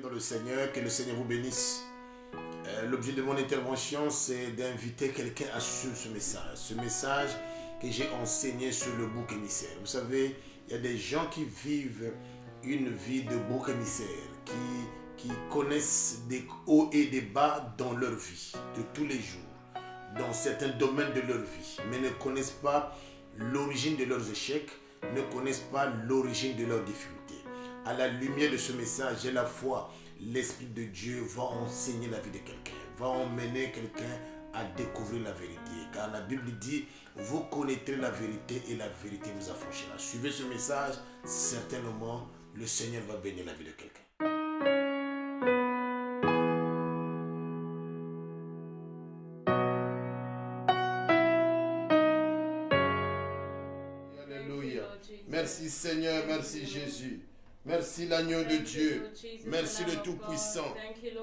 Bien-aimés dans le Seigneur, que le Seigneur vous bénisse. L'objet de mon intervention, c'est d'inviter quelqu'un à suivre ce message. Ce message que j'ai enseigné sur le bouc émissaire. Vous savez, il y a des gens qui vivent une vie de bouc émissaire, qui connaissent des hauts et des bas dans leur vie, de tous les jours, dans certains domaines de leur vie, mais ne connaissent pas l'origine de leurs échecs, ne connaissent pas l'origine de leurs difficultés. À la lumière de ce message, j'ai la foi, l'Esprit de Dieu va enseigner la vie de quelqu'un, va emmener quelqu'un à découvrir la vérité. Car la Bible dit, vous connaîtrez la vérité et la vérité vous affranchira. Suivez ce message, certainement le Seigneur va bénir la vie de quelqu'un. Alléluia. Merci Seigneur, merci Jésus. Merci l'agneau de Dieu. Merci le Tout-Puissant.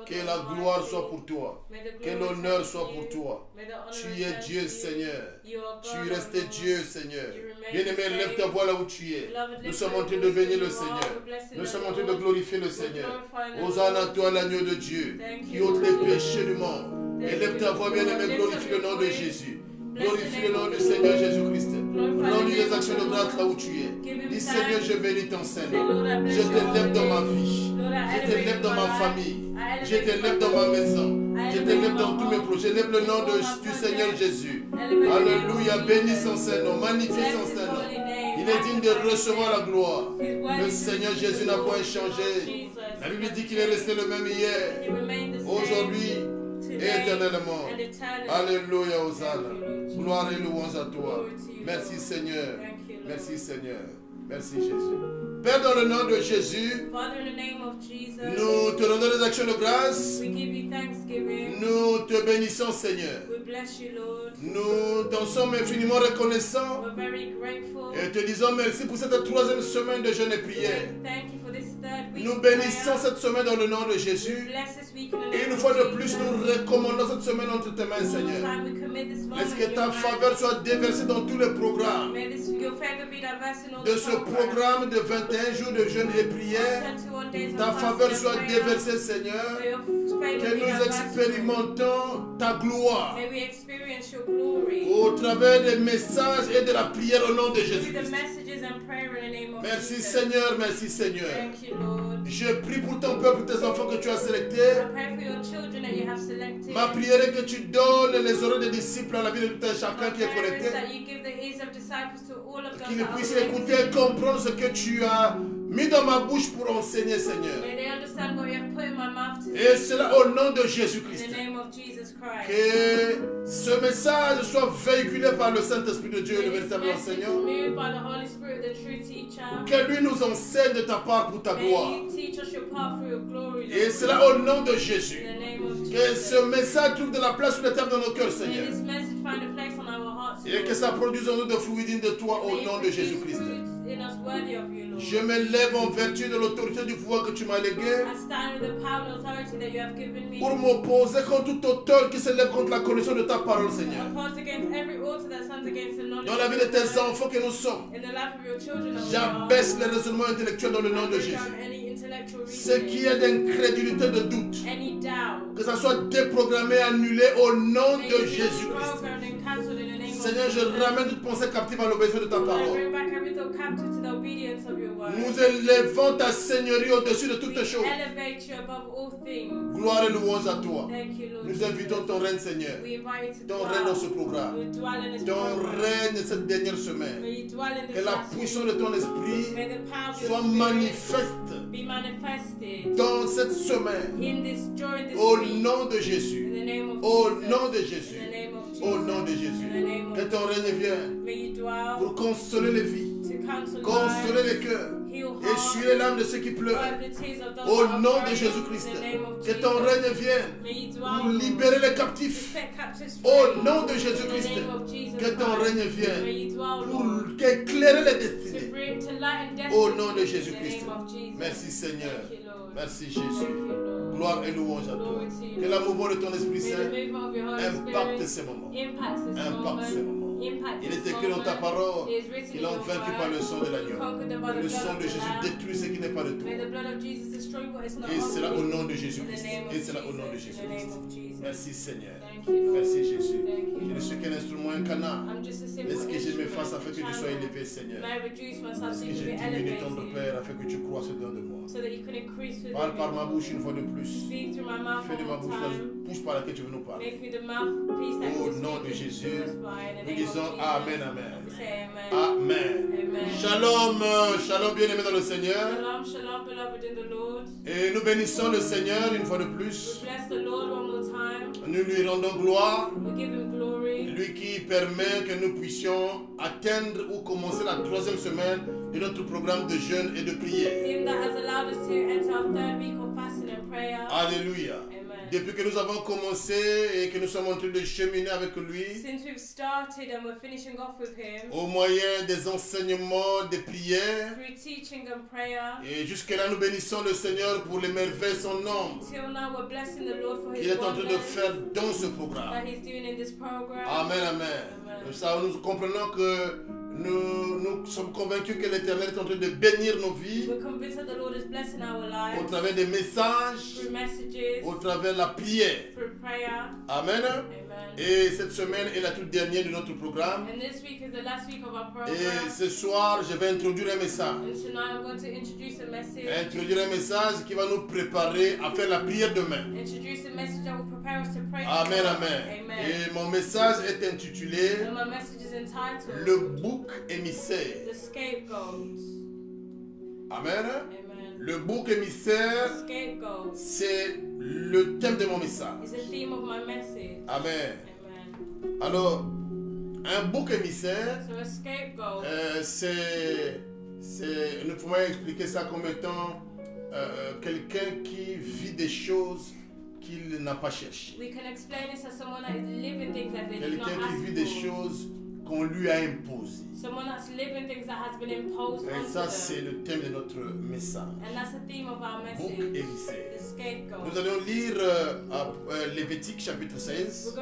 Que la gloire soit pour toi. Que l'honneur soit pour toi. Tu es Dieu, Seigneur. Tu restes Dieu, Seigneur. Bien-aimé, lève ta voix là où tu es. Nous sommes en train de bénir le Seigneur. Nous sommes en train de glorifier le Seigneur. Hosanna à toi, l'agneau de Dieu, qui ôte les péchés du monde. Et lève ta voix, bien-aimé, glorifie le nom de Jésus. Glorifie le nom du Seigneur Jésus-Christ. Rends-lui les actions de grâce là où tu es. Dis Seigneur, je bénis ton Seigneur. Je te lève dans ma vie. Je te lève dans ma famille. Je te lève dans ma maison. Je te lève dans tous mes projets. Je lève le nom du Seigneur Jésus. Alléluia. Bénis son Seigneur. Magnifie son Seigneur. Il est digne de recevoir la gloire. Le Seigneur Jésus n'a point changé. La Bible dit qu'il est resté le même hier, aujourd'hui et éternellement. Alléluia, Hosanna. Gloire et louange à toi. Merci Seigneur. Merci Seigneur. Merci Jésus. Père, dans le nom de Jésus, nous te rendons des actions de grâce. Nous te bénissons Seigneur. Nous t'en sommes infiniment reconnaissants et te disons merci pour cette troisième semaine de jeûne et prière. Nous bénissons cette semaine dans le nom de Jésus. Et une fois de plus, nous recommandons cette semaine entre tes mains, Seigneur. Laisse que ta faveur soit déversée dans tous les programmes de ce programme de 21 jours de jeûne et prière. Ta faveur soit déversée, Seigneur. Que nous expérimentons ta gloire au travers des messages et de la prière au nom de Jésus. Merci Seigneur, merci Seigneur. Je prie pour ton peuple, pour tes enfants que tu as sélectés. Ma prière est que tu donnes les oreilles des disciples à la vie de tout un chacun qui est connecté. Qu'ils puissent écouter et comprendre ce que tu as mis dans ma bouche pour enseigner, Seigneur. Et cela au nom de Jésus-Christ. Que ce message soit véhiculé par le Saint-Esprit de Dieu, le véritable enseignant. Que lui nous enseigne de ta part pour ta gloire. Et cela au nom de Jésus. Que ce message trouve de la place sur la table de nos cœurs, Seigneur. Et que ça produise en nous de fruits dignes de toi au nom de Jésus-Christ. Je me lève en vertu de l'autorité du pouvoir que tu m'as légué pour m'opposer contre toute auteur qui se lève contre la connaissance de ta parole, Seigneur. Dans la vie de tes enfants que nous sommes, j'abaisse les raisonnements intellectuels dans le nom de Jésus. Ce qui est d'incrédulité, de doute, que ça soit déprogrammé, annulé au nom de Jésus-Christ. Seigneur, je ramène toute pensée captive à l'obéissance de ta parole. Nous élevons ta Seigneurie au-dessus de toutes choses. Gloire et louange à toi. Nous invitons ton règne, Seigneur. Ton règne dans ce programme. Ton règne cette dernière semaine. Que la puissance de ton esprit soit manifeste dans cette semaine. Au nom de Jésus. Au nom de Jésus. Au nom de Jésus. Que ton règne vienne pour consoler les vies, consoler les cœurs, essuyer l'âme de ceux qui pleurent. Au nom de Jésus-Christ. Que ton règne vienne pour libérer les captifs. Au nom de Jésus-Christ. Que ton règne vienne pour éclairer les destinées. Au nom de Jésus-Christ. Merci Seigneur. Merci Jésus. Gloire et louange à toi. Que la mouvement de ton Esprit Saint impacte ces moments. Impacte ces moments. Il est écrit dans ta parole. Ils ont vaincu par le sang de l'agneau. Le sang de Jésus détruit ce qui n'est pas de toi. Et c'est là au nom de Jésus-Christ. Et c'est là au nom de Jésus-Christ. Merci Seigneur. Merci Jésus. Je ne suis qu'un instrument, un canal. Est-ce que je me fasse afin que tu sois élevé, Seigneur? Est-ce que j'ai diminué ton Père afin que tu croisses dedans de moi? Parle par ma bouche une fois de plus. Fais de ma bouche la bouche par laquelle tu veux nous parler. Au nom de Jésus, nous disons Amen, Amen. Amen. Shalom, shalom bien-aimés dans le Seigneur. Et nous bénissons le Seigneur une fois de plus. Nous lui rendons gloire. Lui qui permet que nous puissions atteindre ou commencer la 3e semaine de notre programme de jeûne et de prière. Alléluia. Depuis que nous avons commencé et que nous sommes en train de cheminer avec lui, au moyen des enseignements, des prières, et jusque-là nous bénissons le Seigneur pour les merveilles de son nom qu'il est en train de faire dans ce programme. Amen, amen. Ça, nous comprenons que nous sommes convaincus que l'Éternel est en train de bénir nos vies au travers des messages, au travers de la prière. Amen. Et cette semaine est la toute dernière de notre programme. Et ce soir, je vais introduire un message. Introduire un message qui va nous préparer à faire la prière demain. Amen, amen. Et mon message est intitulé Le bouc émissaire. Amen. Le bouc émissaire, c'est le thème de mon message. Amen. Alors, un bouc émissaire, nous pouvons expliquer ça comme étant quelqu'un qui vit des choses qu'il n'a pas cherchées. Quelqu'un qui vit des choses qu'on lui a imposées. Et ça, c'est le thème de notre message. Bouc émissaire. Nous allons lire Lévitique chapitre 16,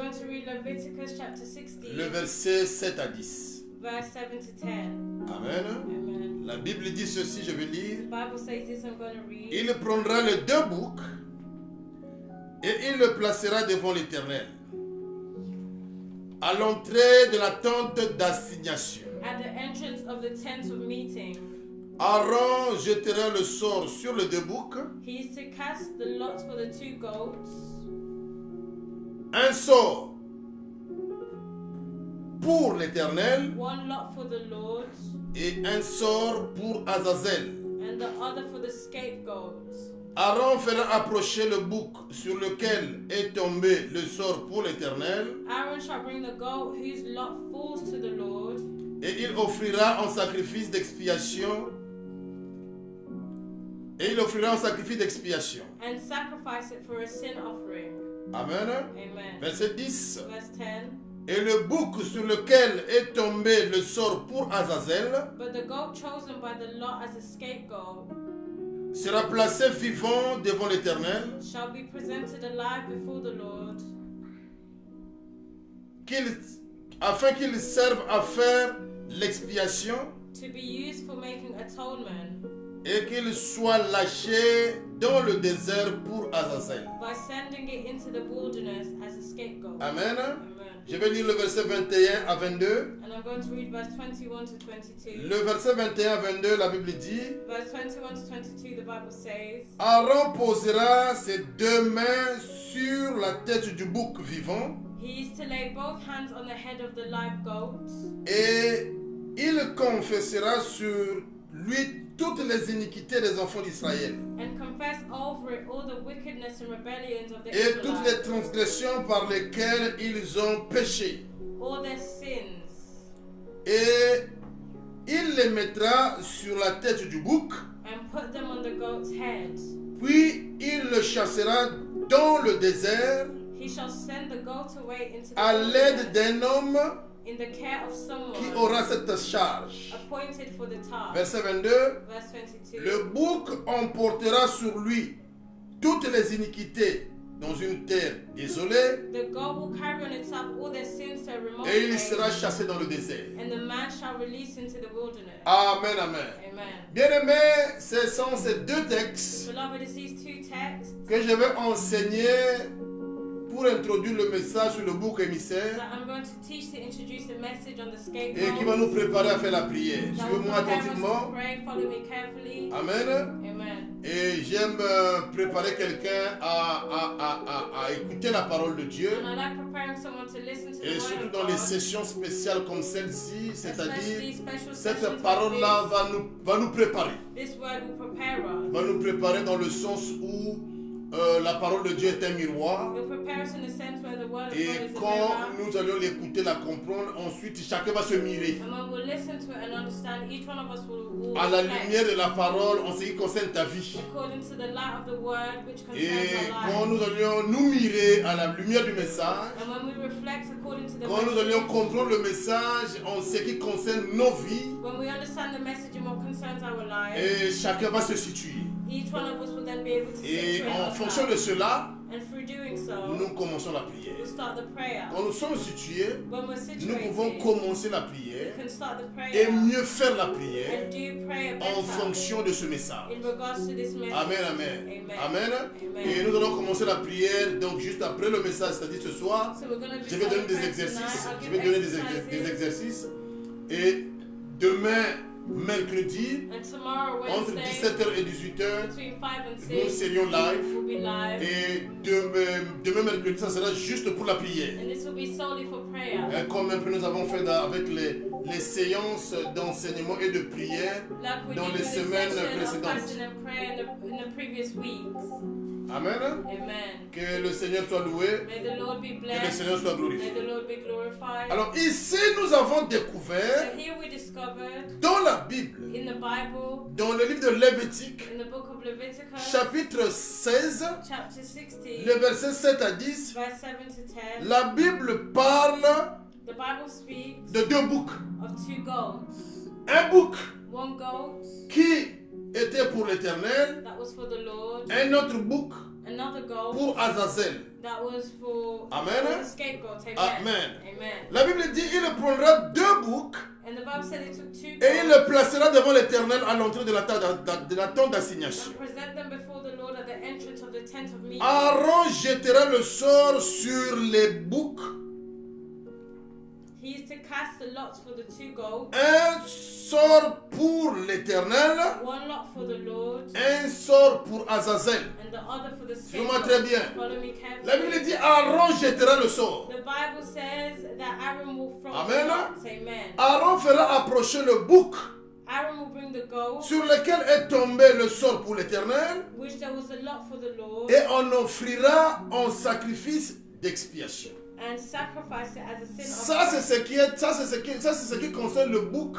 le verset 7 à 10. Amen. La Bible dit ceci, je vais lire. Il prendra les 2 boucs et il le placera devant l'Éternel, à l'entrée de la tente d'assignation. Aaron jettera le sort sur les 2 boucs. Un sort pour l'Éternel et un sort pour Azazel. Aaron fera approcher le bouc sur lequel est tombé le sort pour l'Éternel. Et il offrira en sacrifice d'expiation. Amen. Verset 10. Et le bouc sur lequel est tombé le sort pour Azazel sera placé vivant devant l'Éternel, afin qu'il serve à faire l'expiation et qu'il soit lâché dans le désert pour Azazel. Amen. Je vais lire le verset 21 à 22. Le verset 21 à 22, la Bible dit, Aaron posera ses 2 mains sur la tête du bouc vivant et il confessera sur lui toutes les iniquités des enfants d'Israël et toutes les transgressions par lesquelles ils ont péché. Et il les mettra sur la tête du bouc, puis il le chassera dans le désert à l'aide d'un homme qui aura cette charge. Verset 22. Le bouc emportera sur lui toutes les iniquités dans une terre désolée. The goat will carry on itself all their sins to a remote Et il place, sera chassé dans le désert. and the man shall release into the wilderness. Amen, amen. Amen. Bien-aimés, ce sont ces deux textes Beloved, it's these two texts que je vais enseigner pour introduire le message sur le bouc émissaire that I'm going to teach to introduce the message on the et scapegoat. qui va nous préparer à faire la prière. That will Suivez-moi prepare us to attentivement. pray. Follow me carefully. Amen. Amen. Et j'aime préparer quelqu'un à écouter la parole de Dieu. And I like preparing someone to listen to the Et word surtout of dans les God. sessions spéciales comme celle-ci, Especially c'est-à-dire special cette sessions parole-là like va nous préparer. this. This word will prepare us. Va nous préparer dans le sens où la parole de Dieu est un miroir. It will prepare us in the sense where the word of God Et is a quand mirror. nous allons l'écouter, la comprendre, ensuite chacun va se mirer And when we'll listen to it and understand, each one of us will à la reflect lumière de la parole en ce qui concerne ta vie. according to the light of the word which Et concerns our quand lives. nous allions nous mirer à la lumière du message, And when we reflect according to the quand nous allions message, comprendre le message en ce qui concerne nos vies, when we understand the message and what concerns our lives, et chacun va se situer. each one of us will then be able to Et situate en fonction de ourselves. cela, And through doing so, nous commençons la prière. we'll start the prayer. Quand nous sommes situés, When we're nous pouvons situated, commencer la we prière can start the et prayer mieux faire la prière and do prayer en better fonction de ce message. in regards to this message. Amen, amen. Amen. Amen. Amen. Et nous allons commencer la prière donc juste après le message, c'est-à-dire ce soir. So we're going to Je vais donner des exercices. Je vais donner des exercices. Et demain, mercredi, And tomorrow, entre Wednesday, 17h et 18h, between 5 and nous 6, serions live. we'll be live. Et demain, mercredi, ça sera juste pour la prière. And this will be solely for prayer. Comme un peu nous avons fait avec les séances d'enseignement et de prière Like we dans did les with the semaines session of précédentes. fasting and prayer in the previous weeks. Amen. Amen. Que le Seigneur soit loué, May the Lord be que le blessed. Seigneur soit May glorifié. the Lord be glorified. Alors ici, nous avons découvert So here we discovered dans la Bible, in the Bible, dans le livre de Lévitique, in the book of Leviticus, chapitre 16, chapter 16, les versets 7 à 10, verse 7 to 10, la Bible parle the Bible speaks de deux boucs. of two goats. Un bouc One goat qui était pour l'Éternel, that was for the Lord, un autre bouc another goat pour Azazel. that was for Amen. was a scapegoat. Amen. Amen. Amen. La Bible dit il prendra deux boucs And the Bible said it took two et il goats les placera devant l'Éternel à l'entrée de la tente d'assignation. and present them before the Lord at the entrance of the tent of meeting. Aaron jettera le sort sur les boucs, He is to cast the lots for the two goats, un sort pour l'Éternel, one lot for the Lord, un sort pour Azazel. and the other for the Suis-moi très bien. scapegoat. Follow me La Bible carefully. dit Aaron jettera le sort. The Bible says that Aaron will throw Amen. the lots. Amen. Aaron fera approcher le bouc Aaron will bring the goat, sur lequel est tombé le sort pour l'Éternel which there was a lot for the Lord, et on offrira en sacrifice d'expiation. and sacrifice it as a sin Ça c'est ce qui concerne le bouc,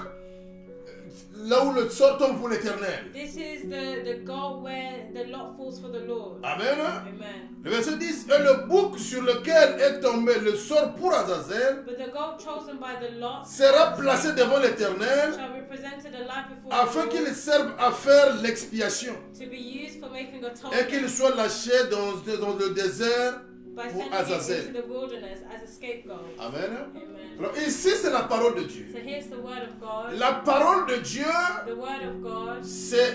là où le sort tombe pour l'Éternel. This is the goal where the lot falls for the Lord. Amen. Amen. Le verset 10, et le bouc sur lequel est tombé le sort pour Azazel But the goat chosen by the lot sera placé devant l'Éternel shall be presented alive before afin the qu'il Lord serve à faire l'expiation to be used for making et atonement qu'il soit lâché dans le désert by pour sending Azazel. it into the wilderness as a scapegoat. Amen. Amen. Alors ici c'est la parole de Dieu. So here's the word of God. La parole de Dieu, The word of God c'est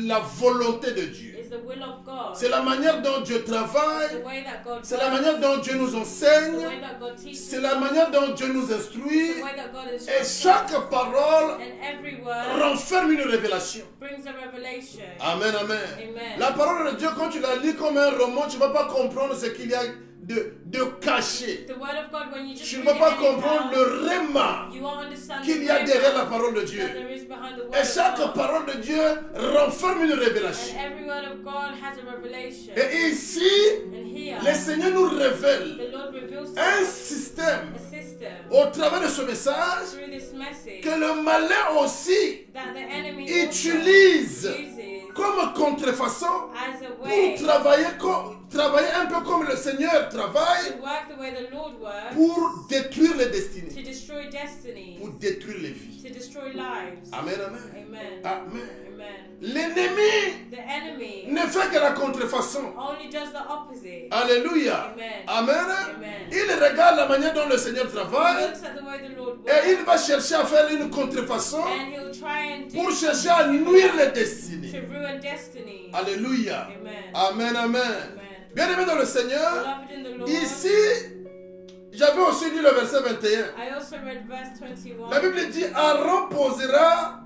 la volonté de Dieu. is the will of God. C'est la manière dont Dieu It's the travaille. way that God C'est la works. manière dont Dieu nous It's the enseigne. way that God teaches. C'est la manière dont Dieu nous It's instruit. the way that God Et instructs chaque us. parole And every word renferme une révélation. brings a revelation. Amen, amen. Amen. La parole de Dieu, quand tu la lis comme un roman, tu ne vas pas comprendre ce qu'il y a de caché. The word of God, when you just Tu ne read vas pas it anyhow, comprendre le réma you won't understand qu'il the y a derrière la rhema parole de that Dieu. there is behind the word Et of chaque God. parole de Dieu renferme une And révélation. every word of God has a revelation. Et ici, And here, le Seigneur nous révèle the Lord reveals to un us système a system au travers de ce message through this message que le malin aussi that the enemy utilise also uses comme contrefaçon as a pour way travailler un peu comme le Seigneur travaille to work the way the Lord works, pour détruire les destinées, to destroy destiny, pour détruire les vies. to destroy lives. Amen, amen. Amen. Amen. Amen. L'ennemi The enemy ne ne fait que la contrefaçon. only does the opposite. Alléluia. Amen. Amen. Amen. Il regarde la manière dont le Seigneur He travaille looks at the way the Lord et il works, va chercher à faire une contrefaçon and he'll try and do pour chercher à nuire les destinées. to ruin destiny. Alléluia. Amen. Amen, amen. Amen. Bien-aimé dans le Seigneur, Beloved in the Lord, ici, j'avais aussi lu le verset 21. I also read verse 21. La Bible dit, Aaron posera,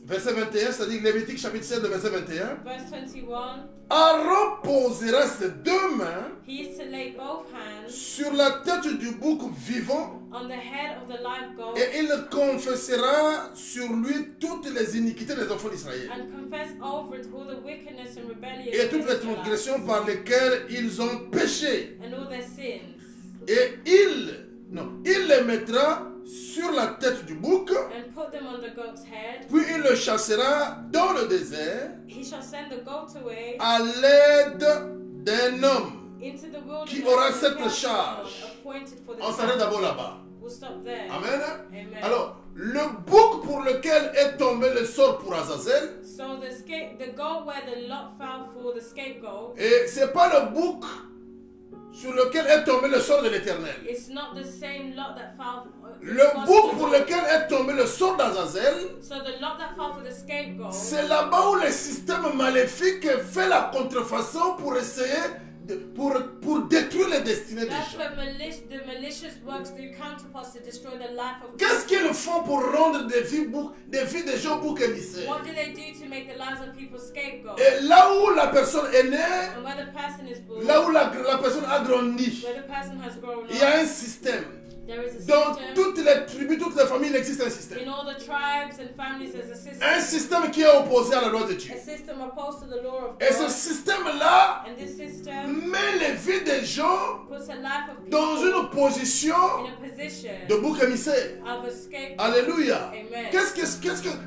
verset 21, c'est-à-dire Lévitique chapitre 7, le verset 21. Verse 21, Aaron posera ses deux mains he is to lay both hands sur la tête du bouc vivant on the head of the live goat et il confessera sur lui toutes les iniquités des enfants d'Israël and confess over it all the wickedness and rebellion et of toutes the les Israelites transgressions par lesquelles ils ont péché. and all their sins, Et il les mettra sur la tête du bouc, and put them on the goat's head. puis il le chassera dans le désert He shall send the goat away à l'aide d'un homme. into the wilderness Qui aura and cette cast charge. down, appointed for the On s'arrête task. d'abord là-bas. We'll stop there. Amen. Amen. Alors, le bouc pour lequel est tombé le sort pour Azazel, So the goat where the lot fell for the scapegoat, et c'est pas le bouc sur lequel est tombé le sort de l'Éternel. it's not the same lot that fell. Le bouc pour lequel est tombé le sort d'Azazel, So the lot that fell for the scapegoat, c'est là-bas où le système maléfique fait la contrefaçon pour essayer pour détruire les destinées des that's gens. where the malicious works through counterparts to destroy the life of Qu'est-ce qu'ils font pour rendre des vies des gens boucs émissaires? What do they do to make the lives of people scapegoat? Et là où la personne est née, And where the person is born, là où la personne a grandi, where the person has grown il y a up, un système. there is a Dans system. toutes les tribus, toutes les familles, il existe un système. In all the tribes and families, there's a system. Un système qui est opposé à la loi de Dieu. A system opposed to the law of Et ce God. système-là And this system met les vies des gens puts a life of people dans une position in a position de bouc émissaire. of a scapegoat. Alléluia. Amen.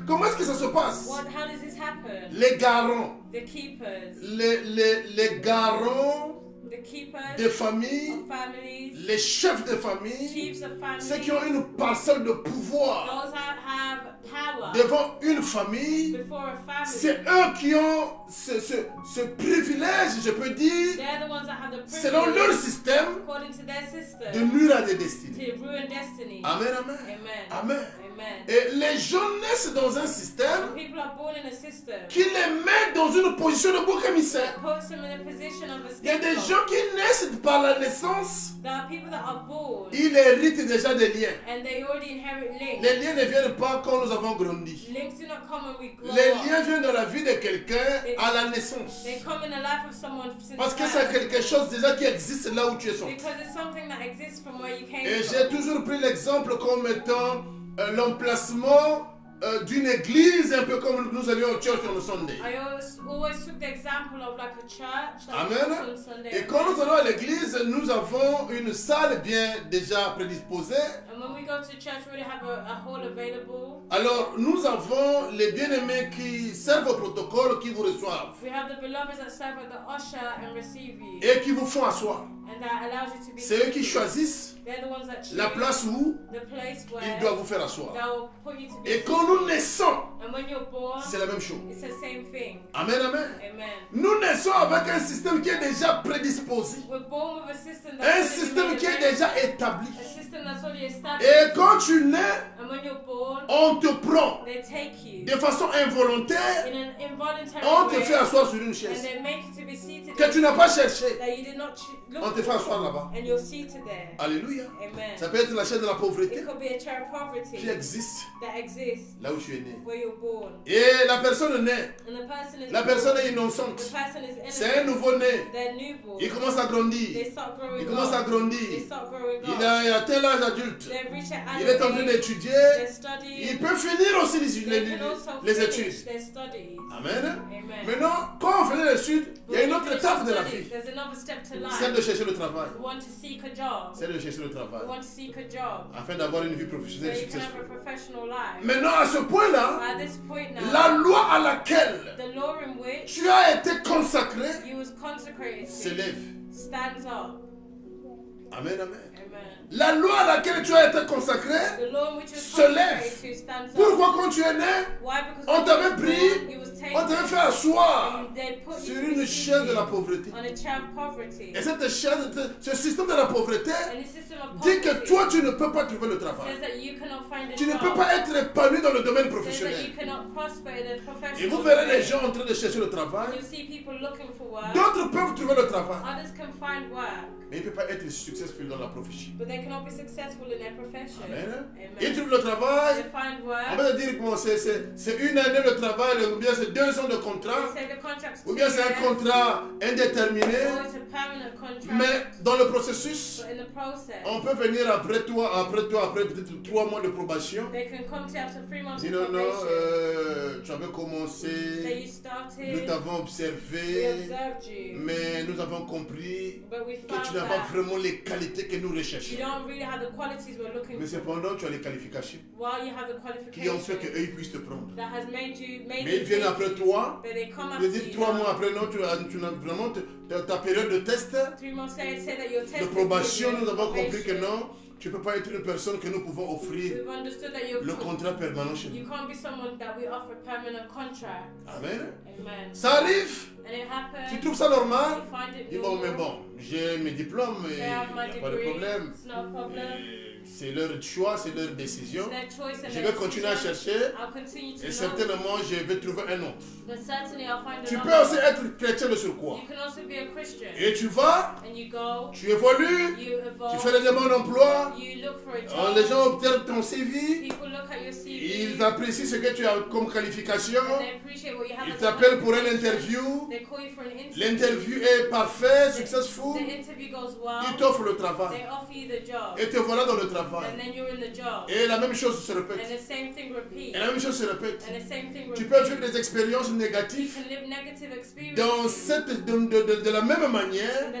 Comment est-ce que ça se passe? How does this happen? Les garants, The keepers. les garants The keepers des familles, of families. les chefs de famille, Chiefs of families. ceux qui ont une parcelle de pouvoir Those that have power devant une famille, before a family. c'est eux qui ont ce privilège, je peux dire, They're the ones that have the selon leur privilege, système, according to their de system, nuire à des destinées. to ruin destiny. Amen, amen. Amen. Amen. Amen. Et les gens naissent dans un système People are born in a system qui les met dans une position de bouc émissaire. that puts them in a position of a Il y a des scapegoat. gens qui naissent par la naissance, There are people that are born ils héritent déjà des liens. and they already inherit links. Les liens ne viennent pas quand nous avons grandi. Links do not come when we grow Les up. liens viennent dans la vie de quelqu'un à la naissance. They come in the life of someone since Parce que birth. c'est quelque chose déjà qui existe là où tu es sorti. Because it's something that exists from where you came Et from. j'ai toujours pris l'exemple comme étant l'emplacement d'une église, un peu comme nous allions au church on Sunday. I always took the example of like a church that we Amen. go to on Sunday. Et quand nous allons à l'église, nous avons une salle bien déjà prédisposée. And when we go to church, we already have a hall available. Alors, nous avons les bien-aimés qui servent au protocole, qui vous reçoivent We have the beloveds that serve at the usher and receive you. et qui vous font asseoir. And that allows you to be C'est eux qui seated. choisissent They're the ones that choose la place où the place where ils doivent vous faire asseoir. they'll put you to be Et seated. quand nous naissons, And when you're born, c'est la même chose. it's the same thing. Amen, amen. Amen. Nous naissons avec un système qui est déjà prédisposé. We're born with a system Un that's système already qui est made déjà available. établi. A system that's already established. Et quand tu nais, And when you're born, on te prend they take you de façon involontaire, in an involuntary on te way, fait asseoir sur une and chaise they make you to be seated que tu n'as pas cherché. that you did not look On te fait asseoir là-bas. and you're seated there. Alléluia. Amen. Ça peut être la chaise de la pauvreté It could be a chair of poverty qui existe that exists là où tu es né. where you're born. Et la personne naît. And the person is La born, personne est the innocente. person is C'est un innocent. nouveau-né. They're newborn. Il commence à grandir. They start growing Il commence à up. grandir. They start growing Il up. a atteint l'âge adulte. They reach an Il est en train adult age. d'étudier. They're studying. Il peut finir aussi They can also les finish études. their studies. Amen. Amen. Maintenant, quand on finit les études, il y a une autre étape de la vie. There's another step to Celle life. de chercher le travail. We want to seek a job. Celle de chercher le We travail. want to seek a job. Afin d'avoir une vie So professionnelle you can have a successful. professional life. Maintenant, à ce point-là, At this point now, la loi à laquelle the law in which tu as été consacré you was consecrated to s'élève. stands up. Amen, amen. Amen. La loi à laquelle tu as été consacré se lève. Pourquoi quand tu es né, on t'avait pris, on t'avait fait asseoir sur une chaise de la pauvreté. Et cette chaise, ce système de la pauvreté dit que toi tu ne peux pas trouver le travail. Tu ne peux pas être épanoui dans le domaine professionnel. Et vous verrez les gens en train de chercher le travail. D'autres peuvent trouver le travail. Mais ils ne peuvent pas être successful dans la prophétie. Amen. Ils trouvent le travail. On va dire bon, c'est une année de travail, ou bien c'est 2 ans de contrat, ou bien c'est un contrat indéterminé. Mais dans le processus, on peut venir après peut-être 3 mois de probation. Dis non, tu avais commencé, nous t'avons observé, mais nous avons compris que tu n'as pas vraiment les qualités que nous recherchons. Mais cependant, tu as les qualifications qui ont fait qu'eux ils puissent te prendre. Mais ils viennent après toi, ils disent 3 mois après, non, tu as vraiment ta période de test, de probation, nous avons compris que non. Tu ne peux pas être une personne que nous pouvons offrir le contrat permanent chez nous. Amen. Ça arrive. Tu trouves ça normal? Dis bon, mais bon, j'ai mes diplômes, il n'y a pas de problème. C'est leur choix, c'est leur décision. Je vais continuer à chercher et certainement je vais trouver un autre. Tu peux aussi être chrétien de surcroît. Et tu vas, tu évolues, tu fais des demandes d'emploi, les gens obtiennent ton CV, ils apprécient ce que tu as comme qualification, ils t'appellent pour une interview, l'interview est parfaite, successful, ils t'offrent le travail et te voilà dans le travail. Et la même chose se répète. Et la même chose se répète. Tu peux vivre des expériences négatives de la même manière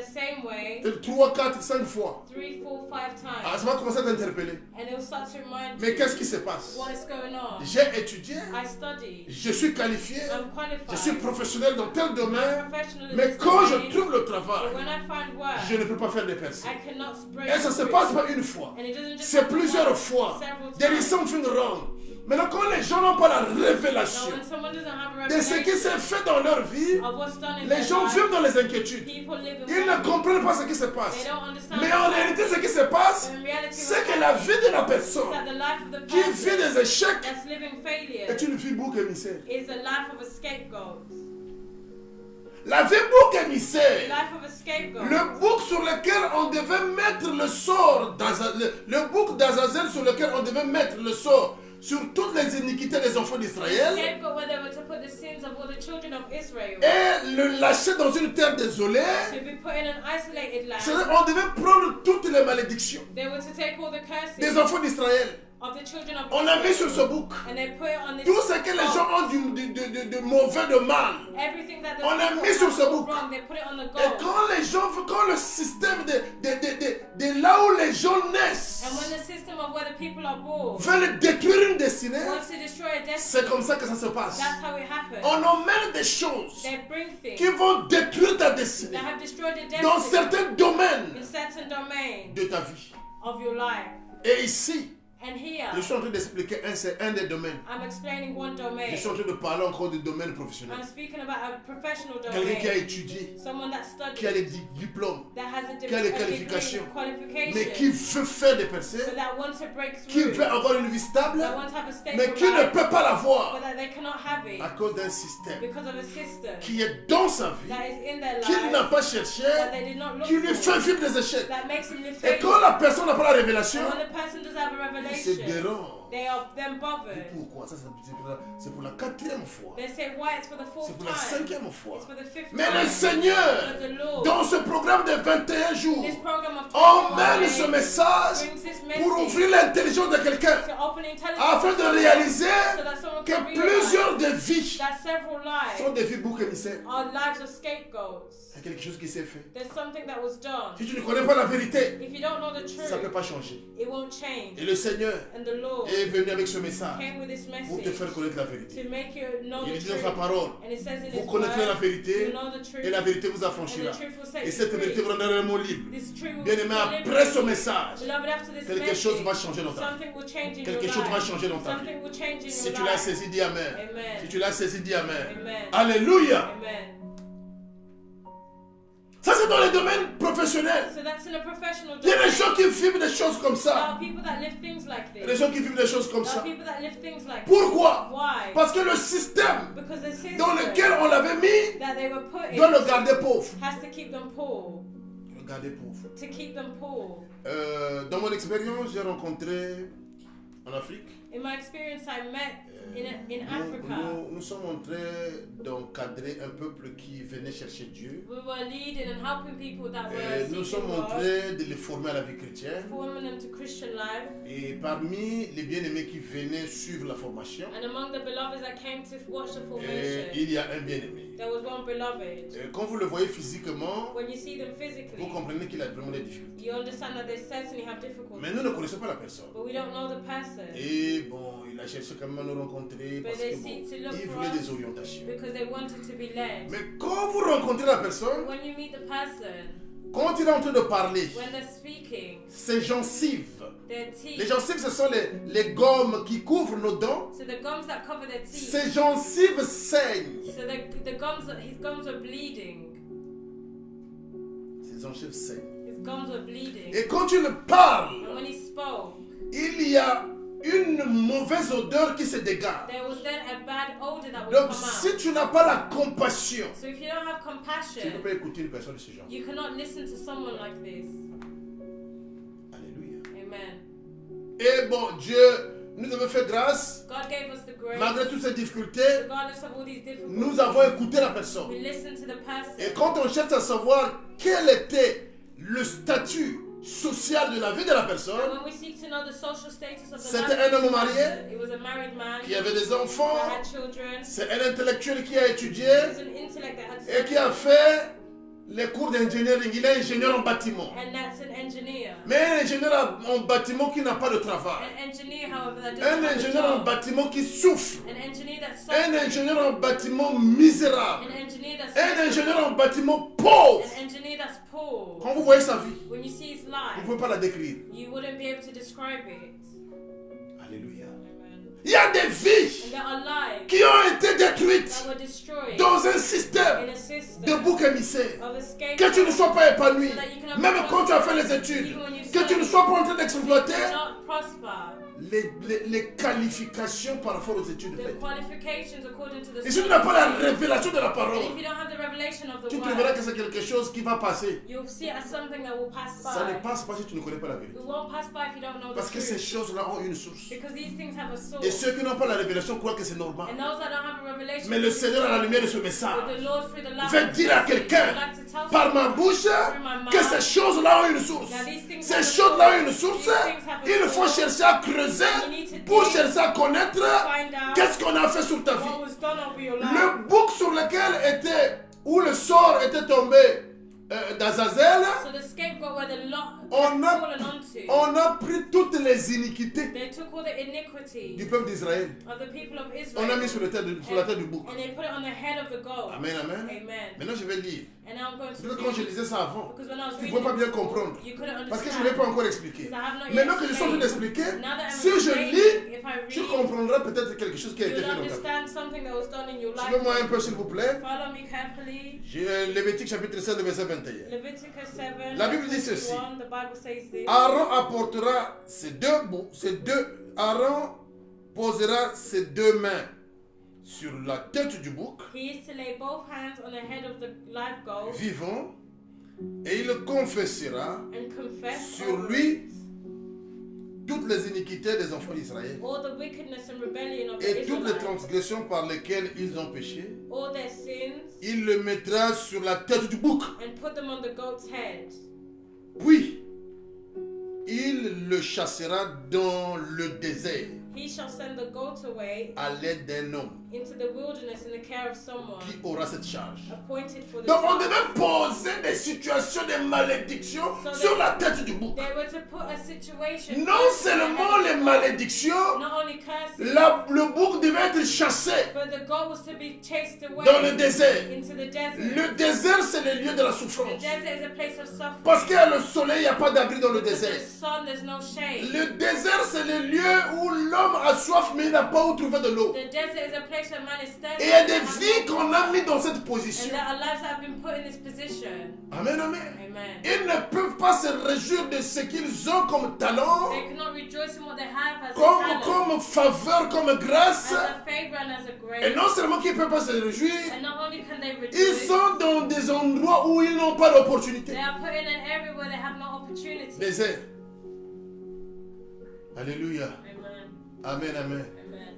3, 4, 5 fois. Alors ça va commencer à t'interpeller. Mais qu'est-ce qui se passe? J'ai étudié, je suis qualifié, je suis professionnel dans tel domaine, mais quand je trouve le travail, je ne peux pas faire des percées. Et ça ne se passe pas une fois. C'est plusieurs fois. There is something wrong. Maintenant, quand les gens n'ont pas la révélation de ce qui s'est fait dans leur vie, les gens vivent dans les inquiétudes. Ils ne comprennent pas ce qui se passe. Mais en réalité, ce qui se passe, c'est que la vie de la personne qui vit des échecs est une vie bouc émissaire. La vie bouc émissaire, le bouc sur lequel on devait mettre le sort, le bouc d'Azazel sur lequel on devait mettre le sort sur toutes les iniquités des enfants d'Israël et le lâcher dans une terre désolée. On devait prendre toutes les malédictions des enfants d'Israël. On a mis sur ce bouc tout ce que les gens ont de mauvais, de mal. On a mis sur ce bouc. Et quand les gens, quand le système de là où les gens naissent veulent détruire une destinée, c'est comme ça que ça se passe. On emmène des choses qui vont détruire ta destinée dans certains domaines de ta vie. Et ici, je suis en train d'expliquer un des domaines. Je suis en train de parler encore du domaine professionnel. Quelqu'un qui a étudié, qui a les diplômes, qui a les qualifications, mais qui veut faire des percées, qui veut avoir une vie stable, mais qui ne peut pas l'avoir à cause d'un système qui est dans sa vie, qu'il n'a pas cherché, qui lui fait vivre des échecs. Et quand la personne n'a pas la révélation, se dérange. Pourquoi? Ça, c'est pour la 4e fois. C'est pour la 5e fois. Mais le Seigneur, dans ce programme de 21 jours, emmène ce message pour ouvrir l'intelligence de quelqu'un afin de réaliser que plusieurs de vies sont des vies bouc émissaires. Il y a quelque chose qui s'est fait. Si tu ne connais pas la vérité, ça ne peut pas changer. Et le Seigneur est est venu avec ce message came with this pour te message faire connaître la vérité. to make you know Il the dit dans truth. sa parole, And it says in vous His connaîtrez la word, vérité you know the truth, et la vérité vous and affranchira. the truth will set Et you cette vérité free. vous rendra un mot libre. This truth will Bien-aimé, liberate après ce you. message, Beloved, after this quelque chose va message, changer dans ta vie. something will change in Quelque your chose va life. changer dans ta vie. Something will change in Si your tu l'as life. saisi, dis Amen. Amen. Si tu l'as saisi, dis Amen. Amen. Alléluia. Amen. Ça, c'est dans les domaines professionnels. So that's in a professional Il y a domain. des gens qui vivent des choses comme There ça. are people that live things like Il y a des this. gens qui vivent des choses comme There are ça. people that live things like this. Pourquoi? Why? Parce que le système Because the system dans lequel on l'avait mis that they were put doit le in garder pauvre. has to keep them poor. Le garder pauvre. To keep them poor. Dans mon expérience, j'ai rencontré en Afrique. In my experience, I met in Africa. Nous sommes en train d'encadrer un peuple qui venait chercher Dieu. We were leading and helping people that were Nous seeking sommes en God, train de les former à la vie chrétienne. forming them to Christian life. Et parmi les bien-aimés qui venaient suivre la formation, And among the beloveds that came to watch the il formation, y a un bien-aimé. there was one beloved. Quand vous le voyez physiquement, When you see them vous physically, comprenez qu'il a vraiment des difficultés. you understand that they certainly have difficulties. Mais nous ne connaissons pas la personne. But we don't know the person. Et bon, il a cherché quand même à nous rencontrer parce But they que seek to bon, look il for voulait us des orientations. because they wanted to be led. Mais quand vous rencontrez la personne, When you meet the person, quand il est en train de parler, when they're speaking, ses gencives, their les teeth, gencives ce sont les gommes qui couvrent nos dents, so the gums that cover their teeth, ses gencives saignent. so the gums, his gums were bleeding. Ses gencives saignent. His gums were bleeding. Et quand tu le parles, And when he spoke, il y a une mauvaise odeur qui se dégage. there was then a bad odor that would Donc come si out. tu n'as pas la compassion, So if you don't have tu ne compassion, peux pas écouter une personne de ce genre. you cannot listen to someone like this. Alléluia. Amen. Et bon, Dieu nous avait fait grâce, God gave us the grace. malgré toutes ces difficultés, Regardless of all these difficulties, nous avons écouté la personne. we listen to the person. Et quand on cherche à savoir quel était le statut social de la vie de la And personne, when we seek to know the social status of the C'était life un of the homme marié person, it was a married man qui avait des that enfants, had children. c'est un intellectuel qui a étudié He was an intellect that had et qui a fait les cours d'ingénierie. Il est ingénieur en bâtiment. and that's an engineer. Mais un ingénieur en bâtiment qui n'a pas de travail. An engineer, however, that Un doesn't have a ingénieur en job. bâtiment qui souffre. An engineer that's Un suffering. ingénieur en bâtiment misérable. An engineer that's Un suffering. ingénieur en bâtiment pauvre. An engineer that's poor. Quand vous voyez sa vie, When you see his vous ne life, pouvez pas la décrire. you wouldn't be able to describe it. Alléluia. Amen. Il y a des vies And there are lives qui ont été détruites that were destroyed dans un système in a system de bouc émissaire. of escape. Que tu ne sois pas épanoui, So that you cannot même quand tu as fait prosper, les études, even when you que tu ne study, sois pas en train d'exploiter not prosper. les qualifications par rapport aux études The faites. qualifications according to the Et si tu n'as pas la studies. révélation de la And parole, if you don't have the revelation of the tu trouveras word, que c'est quelque chose qui va passer. you'll see it as something that will pass Ça ne by. passe pas si tu ne connais pas la vérité. It won't pass by if you don't know the Parce que ces truth. choses-là ont une source. Because these things have a source. Et ceux qui n'ont pas la révélation croient que c'est normal. And those that don't have a revelation, Mais le Seigneur, à la lumière de ce with message, the Lord through the light veut of dire à Jesus, quelqu'un, would like to tell par someone ma bouche, que ces choses-là ont une source. that these things Ces have a choses-là ont source. une source. These things have a Il faut source. chercher à creuser You need to pour dig, chercher à connaître find out qu'est-ce qu'on a fait sur ta vie. what was done over your life. Le bouc sur lequel était, où le sort était tombé d'Azazel, So the scapegoat where the lot on had fallen a, onto, on a pris toutes les iniquités they took all the iniquity du peuple d'Israël. of the people of On a Israel mis sur la tête du bouc. and they put it on the head of the goat. Amen, amen. Amen. Maintenant, je vais lire. And now I'm going to Parce que quand je read, lisais ça avant, because when I was tu ne reading pouvais pas bien it before, comprendre. you couldn't Parce que je ne understand. l'ai pas encore expliqué. Because I have not yet Maintenant que je suis en train explained. d'expliquer, Now that I'm si je explaining, lis, if I tu read, comprendras peut-être quelque chose qui a été you'll fait dans ta vie. understand something that was done in your life. Suivez-moi un peu, s'il vous plaît. Follow me carefully. Lévitique chapitre 7, verset 21. Leviticus 7, La Bible dit verse ceci. 21, the Bible says this. Aaron apportera Aaron posera ses deux mains sur la tête du bouc He is to lay both hands on the head of the live goat vivant et il confessera and confess sur over lui it toutes les iniquités des enfants d'Israël all the wickedness and rebellion of the et toutes les Israelites, transgressions par lesquelles ils ont péché. all their sins, Il le mettra sur la tête du bouc. and put them on the goat's head. Puis, il le chassera dans le désert. He shall send the goat away à l'aide d'un homme into the wilderness in the care of someone qui aura cette charge. appointed for the Donc on task. devait poser des situations de malédiction sur la tête du bouc. They were to put a situation. Non seulement les malédictions, Not only curses, le bouc devait être chassé but the goat was to be chased away dans le désert. into the desert. Le désert, c'est le lieu de la The souffrance. desert is a place of suffering. Parce qu'il y a le soleil, il n'y a pas d'abri dans le Because désert. the sun, there's no shade. Le désert, c'est le lieu où l'homme a soif, mais il n'a pas où trouver de l'eau. The desert is a place where man is thirsty. Et il y a des vies qu'on a mis dans cette And position. there are lives that have been put in this position. Amen, amen. Amen. Ils ne peuvent pas se réjouir de ce qu'ils ont comme talent, They cannot rejoice in what they have as a talent, comme faveur, comme grâce. as a favor and as a Et grace. non seulement qu'ils ne peuvent pas se réjouir, And not only can they ils rejoice, sont dans des endroits où ils n'ont pas d'opportunité. they are put in an area where they have no opportunity. Désert. Alléluia. Amen. Amen, amen. Amen.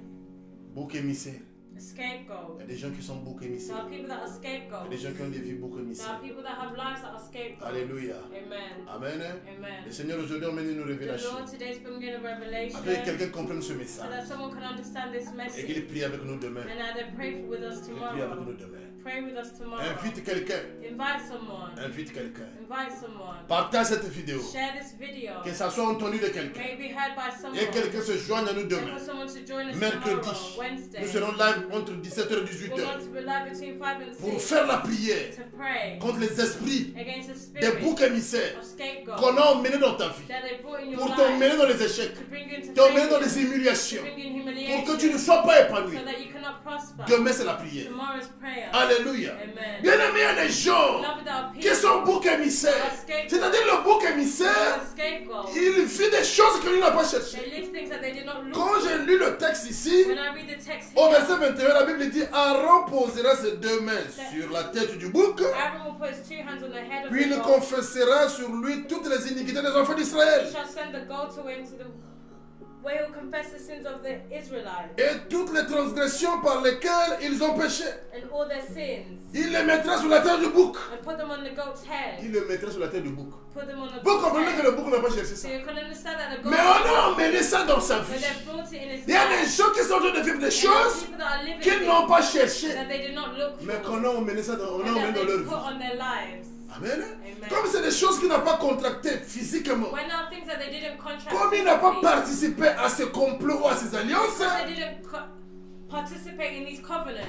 Bouc émissaire. A scapegoat. Il y a des gens qui sont bouc There émissaires. are people that are Il y a scapegoats. des gens qui ont des vies bouc There are émissaires. people that have lives that are scapegoats. Alléluia. Amen. Amen. Amen. Le Seigneur aujourd'hui emmène une The révélation. Lord today is bringing a revelation Afin que quelqu'un comprenne ce so message. that someone can understand this Et qu'il message. prie avec nous demain. And that they pray with us Il prie avec nous tomorrow. demain. Pray with us tomorrow. Invite quelqu'un. Invite someone. Invite quelqu'un. Invite someone. Partage cette vidéo. Share this video. Que ça soit entendu de quelqu'un. May it be heard by someone. Et quelqu'un se joigne à nous And demain. for someone to join us Mercredi, tomorrow, Wednesday. nous serons live entre 17h et We're 18h going to be live between 5 and 6 pour faire la prière to pray contre les esprits against the des spirit boucs émissaires of scapegoat qu'on a emmenés dans ta vie that they brought in your pour life t'emmener dans les échecs, to bring you into t'emmener dans failure, les humiliations, to bring you in pour humiliation, que tu ne sois pas épanoui. so that you cannot prosper. Demain, c'est la prière. Tomorrow's prayer. Alléluia. Amen. Bien aimé, il y a des gens Beloved, our qui people sont boucs émissaires. C'est-à-dire le bouc émissaire, are scapegoat. il vit des choses que lui n'a pas cherchées. They live things that they did not look Quand for. j'ai lu le texte ici, When I read the text au here, verset 21, la Bible dit Aaron posera ses deux mains sur la tête du bouc, Aaron will put his 2 hands on the head of puis the il goat. confessera sur lui toutes les iniquités des enfants He d'Israël shall send the goat away into the where he will confess the sins of the Israelites et toutes les transgressions par lesquelles ils ont péché. and all their sins, Il les mettra sur la tête du bouc. and put them on the goat's head. Il les mettra sur la tête du bouc. Put them on the Vous goat's comprenez que head. le bouc n'a pas cherché So ça. you can understand that the goat, Mais on a emmené ça dans sa but vie. they brought it in his Il y a des life. gens qui sont en train de vivre des And there are choses people that are living qu'ils n'ont things pas cherchées, that they did not look mais for, qu'on a emmené ça dans, on a and emmené that dans they leur put vie. on their lives. Amen. Amen. Comme c'est des choses qu'il n'a pas contractées physiquement. When there are things that they didn't contract Comme il n'a pas physically, participé à ce complot ou à ces alliances, because they didn't participate in these covenants,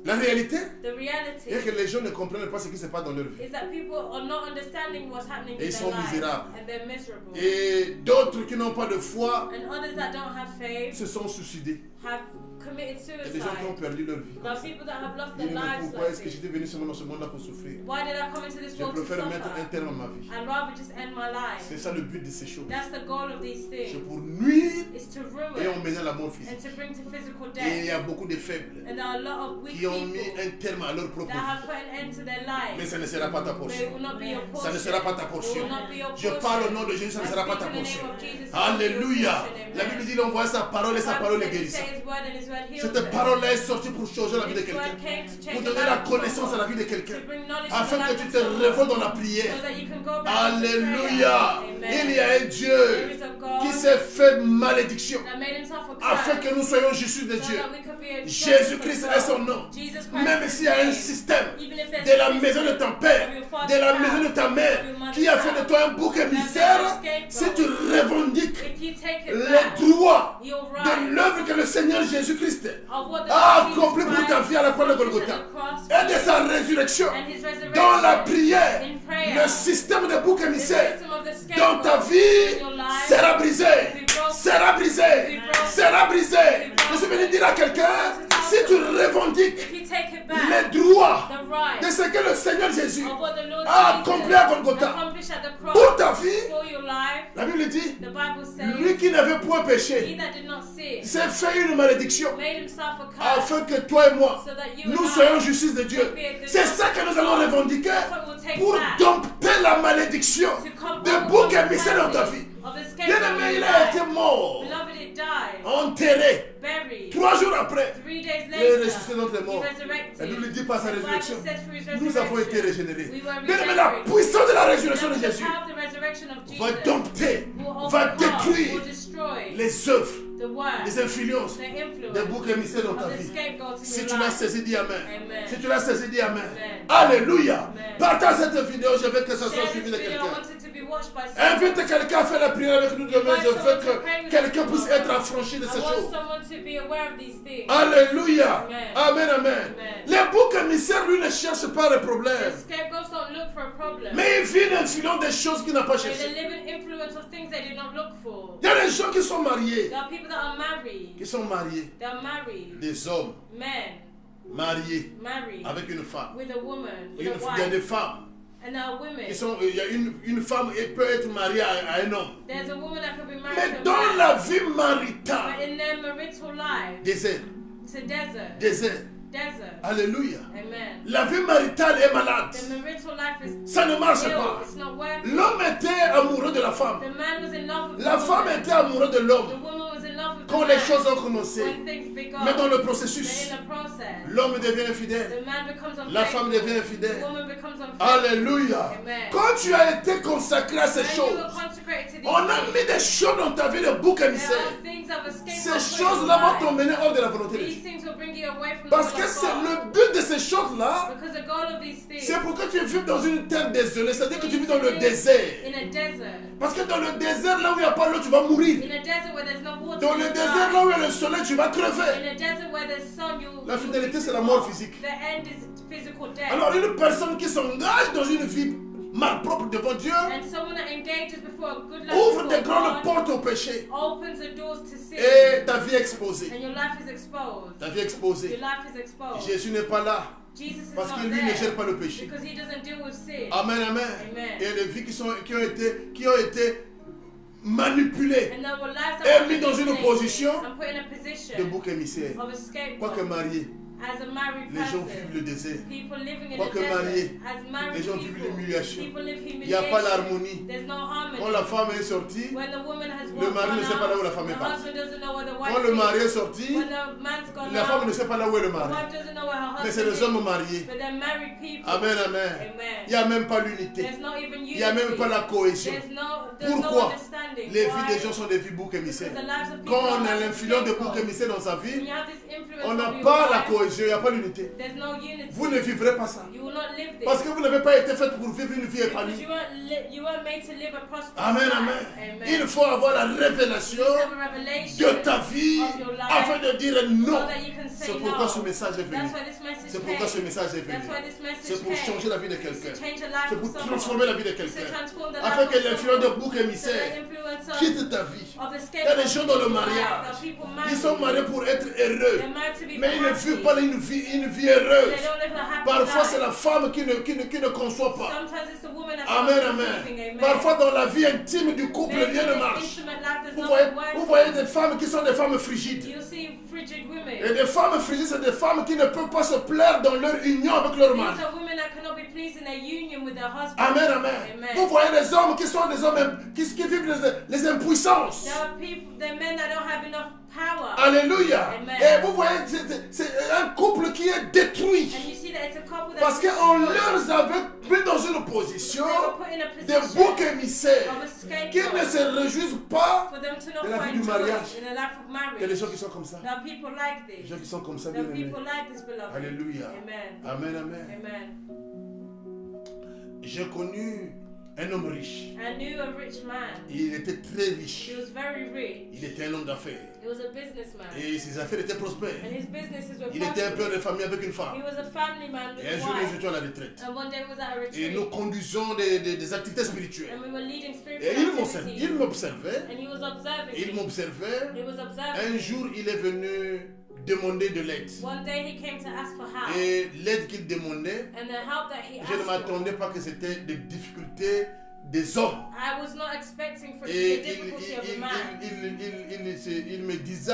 la réalité the reality est que les gens ne comprennent pas ce qui se passe dans leur vie. is that people are not understanding what's happening Et in ils their sont lives, misérables. and they're miserable. Et d'autres qui n'ont pas de foi And others that don't have faith se sont suicidés. have committed Il y a des gens qui ont suicide. perdu leur vie. There are people that have lost Ils their disent, mais lives pourquoi like est-ce que this. j'étais venu seulement dans ce monde-là pour souffrir? Why did I come into this Je world to préfère mettre un suffer? terme à ma vie. I'd rather just end my life. C'est ça le but de ces choses. That's the goal of these C'est things. pour nuire It's to et ruin emmener à la mort and physique. to bring to physical Et il y death. a beaucoup de faibles And there are a lot of weak qui ont mis people un terme à leur propre that have vie. put an end to their Mais lives. ça ne sera pas ta But it portion. will not be your Ça portion. ne sera pas ta It portion. will not be your Je portion. parle au nom de Jésus, ça ne I sera pas speak ta in the portion. name of Jesus, it will not be your Alléluia. portion. La Bible dit il envoie sa parole et sa parole est The Bible guérissante. says His word and His word heals Cette them. parole-là est sortie pour changer la vie de This word quelqu'un. came to change Pour the donner life la of connaissance à la someone, vie de quelqu'un. to bring knowledge to Afin the que life tu of te someone, révoltes dans la prière. so that you can go back into Alléluia. prayer. Il y a un There Dieu is a God qui s'est fait malédiction that made Himself a afin curse, que nous soyons justice de so Dieu. that we could be a Jésus-Christ justice of est son God. nom. Jesus Christ Même is s'il y a His un name. système Even if there's de la a maison de system ton père, of your father's de la house, maison de ta mère, your mother's qui a fait de toi un bouc émissaire, si tu revendiques if you take it les back, droits you'll de rise l'œuvre que le Seigneur Jésus-Christ of what the a Lord Jesus accompli pour ta Christ vie à la croix de accomplished Golgotha at the cross et de sa résurrection and His resurrection. dans la prière. In prayer, Le système de bouc the émissaire system of the dans ta scapegoat vie in your life sera brisé, sera brisé, sera brisé. Je suis venu dire à quelqu'un, si tu revendiques if you take it back, les droits the right de ce que le Seigneur Jésus of what the Lord a Jesus accompli à Golgotha accomplished at the cross pour ta vie, for your life, la Bible dit, the Bible says, lui qui n'avait point he péché that did not sin s'est fait une malédiction made himself a curse, afin que toi et moi, so that you nous and soyons I justice de Dieu. could be a good C'est ça que nous allons revendiquer That's what we'll take pour back, dompter la malédiction to come de over bouc the émissaire dans ta curses vie. of the Bien scapegoat aimé, in il your a life. été mort, Beloved, it died, enterré. buried, 3 jours après, 3 days il est later, ressuscité d'entre les he morts. resurrected. La Bible dit par sa The Bible résurrection, says through his nous avons été resurrection, régénérés. we were Bien aimé, la regenerated. puissance de la résurrection de The Jésus power of the resurrection of va Jesus dompter, will va overcome, détruire will destroy les œuvres The word. Les influences. The influence. Des boucs émissaires dans ta Of the vie. scapegoats in Si your tu l'as life. saisi, dis Amen. Amen. Si tu l'as saisi, dis Amen. Amen. Alléluia. Amen. Partage cette vidéo, je veux que ça soit Share suivi this de video. I quelqu'un. want it to be watched by someone. Invite quelqu'un à faire la prière avec nous demain. Je veux que quelqu'un puisse être affranchi de I ces want choses. someone to be aware of these things. Alléluia. Amen. Amen, amen. Amen. Les boucs émissaires, lui, ne cherchent pas les The problèmes. scapegoats don't look for a problem. Mais ils vivent influent des choses qu'il n'a pas They cherchées. live in influence of things they did not look for. Il y a des gens qui sont mariés. There are people that are married. Qui sont mariés. They are married. Des hommes Men mariés married avec une femme. with a woman, with Il a y a des wife. femmes. And there are women. Il y a une femme qui peut être mariée à un homme. There's a woman that could be Mais married to dans a man. la vie But maritale, in their marital life, désert, it's a desert. désert. Desert. Alléluia. Amen. La vie maritale est malade. The marital life is Ça ne marche ill. pas. It's not working. L'homme était amoureux de la femme. The man was in love with La the femme woman. était amoureuse de The l'homme. woman was in love with Quand the les man. choses ont commencé. When things began. Mais dans le But processus, in the process, l'homme devient infidèle. the man becomes unfaithful. La femme devient The infidèle. woman becomes unfaithful. Alléluia. Amen. Quand tu as été consacré à ces When you choses, were consecrated to these on a things, mis des choses dans ta vie de bouc there émissaire. are things that have escaped Ces us from choses-là your vont life. t'emmener hors de la volonté de These Dieu. things will bring you away from Parce the que will of c'est God. le but de ces choses-là. Because the goal of these things C'est pourquoi tu vis dans une terre désolée. C'est-à-dire que tu vis dans le désert. in a desert. Parce que dans le désert, là où il n'y a pas l'eau, tu vas mourir. In a desert where there's no water, Dans you le die. désert, là où il y a le soleil, tu vas crever. In a desert where there's sun, you. La fidélité, c'est la mort physique. The end is physical death. Alors, une personne qui s'engage dans une vie malpropre devant Dieu And someone that engages before a good life ouvre before des grandes God portes au péché. opens the doors to sin. Et ta vie est exposée. And your life is exposed. Ta vie est Your exposée. life is exposed. Jésus n'est pas là Jesus is parce not que lui ne there gère pas le péché. because he doesn't deal with sin. Amen, amen. Amen. Et les vies qui ont été manipulées And there were lives et that were mis dans une manipulated position and put in a de position bouc émissaire. of escape. Quoique mariés, As a married les gens person, vivent le désert. people living in Quoique the desert, mariés, as married les gens vivent people, l'humiliation. people live Il n'y a humiliation. pas l'harmonie. There's no harmony. Quand la femme est sortie, When the woman has le mari ne sait pas là où la femme the est partie. husband doesn't know where the wife Quand le is. mari est sorti, When the man's gone la femme ne out, sait pas là où est le the mari. wife doesn't know where her Mais c'est husband les is. hommes mariés. But they're married people. Amen, amen. Amen. Il n'y a même pas l'unité. There's not even unity. Il n'y a même pas la cohésion. There's no Pourquoi? understanding. Les Why? vies des gens sont des vies boucs émissaires. Because the lives of people Quand on a are l'influence de scapegoats. boucs émissaires dans sa When vie, you have this influence on n'a over your pas la life, cohésion, il n'y a pas l'unité. there's no unity. Vous ne vivrez pas ça. You will not live this. Parce que vous n'avez pas été fait pour vivre une vie Because épanouie. you weren't made to live a prosperous Amen, life. amen. Amen. Il faut avoir la révélation You have a revelation de ta vie of your life afin de dire so non. that you can say C'est pourquoi no. ce message est venu. That's why this message C'est pourquoi ce came. message est venu. That's why this message C'est pour came. changer la vie de It's to quelqu'un. change the life C'est of pour someone. transformer la vie de It's to quelqu'un. transform the Afin life que of l'influence de someone. bouc So the émissaire influence quitte ta vie. of the Il y a des gens dans le mariage. Ils sont mariés pour être heureux. They're married to be Mais ils ne happy. vivent pas une vie They heureuse. don't live a happy Parfois, life. c'est la femme qui ne conçoit pas. Sometimes it's the woman that's Amen, not amen. conceiving. Amen. Parfois, dans la vie intime du couple, Maybe rien ne in marche. intimate life, there's Vous nothing voyez working. des femmes qui sont des femmes frigides. You see frigid women. Et des femmes frigides, c'est des femmes qui ne peuvent pas se plaire dans leur union avec leur mari. These are women that cannot be pleased in their union with their husband. Amen, amen. Amen. Vous voyez des hommes qui sont des hommes qui vivent les impuissances. There are people, there are men that don't have enough power. Alléluia. Amen. Et vous voyez, c'est un couple qui est détruit. And you see that it's a couple that's Parce qu'on leur avait mis dans une position they were put in a de position boucs émissaires of a qui ne scapegoat se réjouissent pas. for them to not de la vie find du joy mariage. in a life of Il y a des marriage. gens qui sont comme ça. There are people like Des this. gens qui sont comme ça, There bien are aimés. people like this, beloved. Alléluia. Amen. Amen, amen. Amen. J'ai connu un homme riche. I knew a rich man. Il était très riche. He was very rich. Il était un homme d'affaires. He was a businessman. Et ses affaires étaient prospères. And his businesses were Il était un père prosperous. de famille avec une He femme. was a family man with Et un a jour, nous wife. étions à la retraite. And one day he was at a Et retreat. nous conduisons des activités spirituelles. And we were leading Et spiritual il activities. m'observait. And he was observing Il me. m'observait. He was Un observing jour, me. il est venu demander de l'aide. One day he came to ask for help. Et l'aide qu'il demandait, And the help that he je ne asked for, m'attendais pas que c'était des difficultés des hommes. I was not expecting for it to Et be a difficulty of a man. il me disait,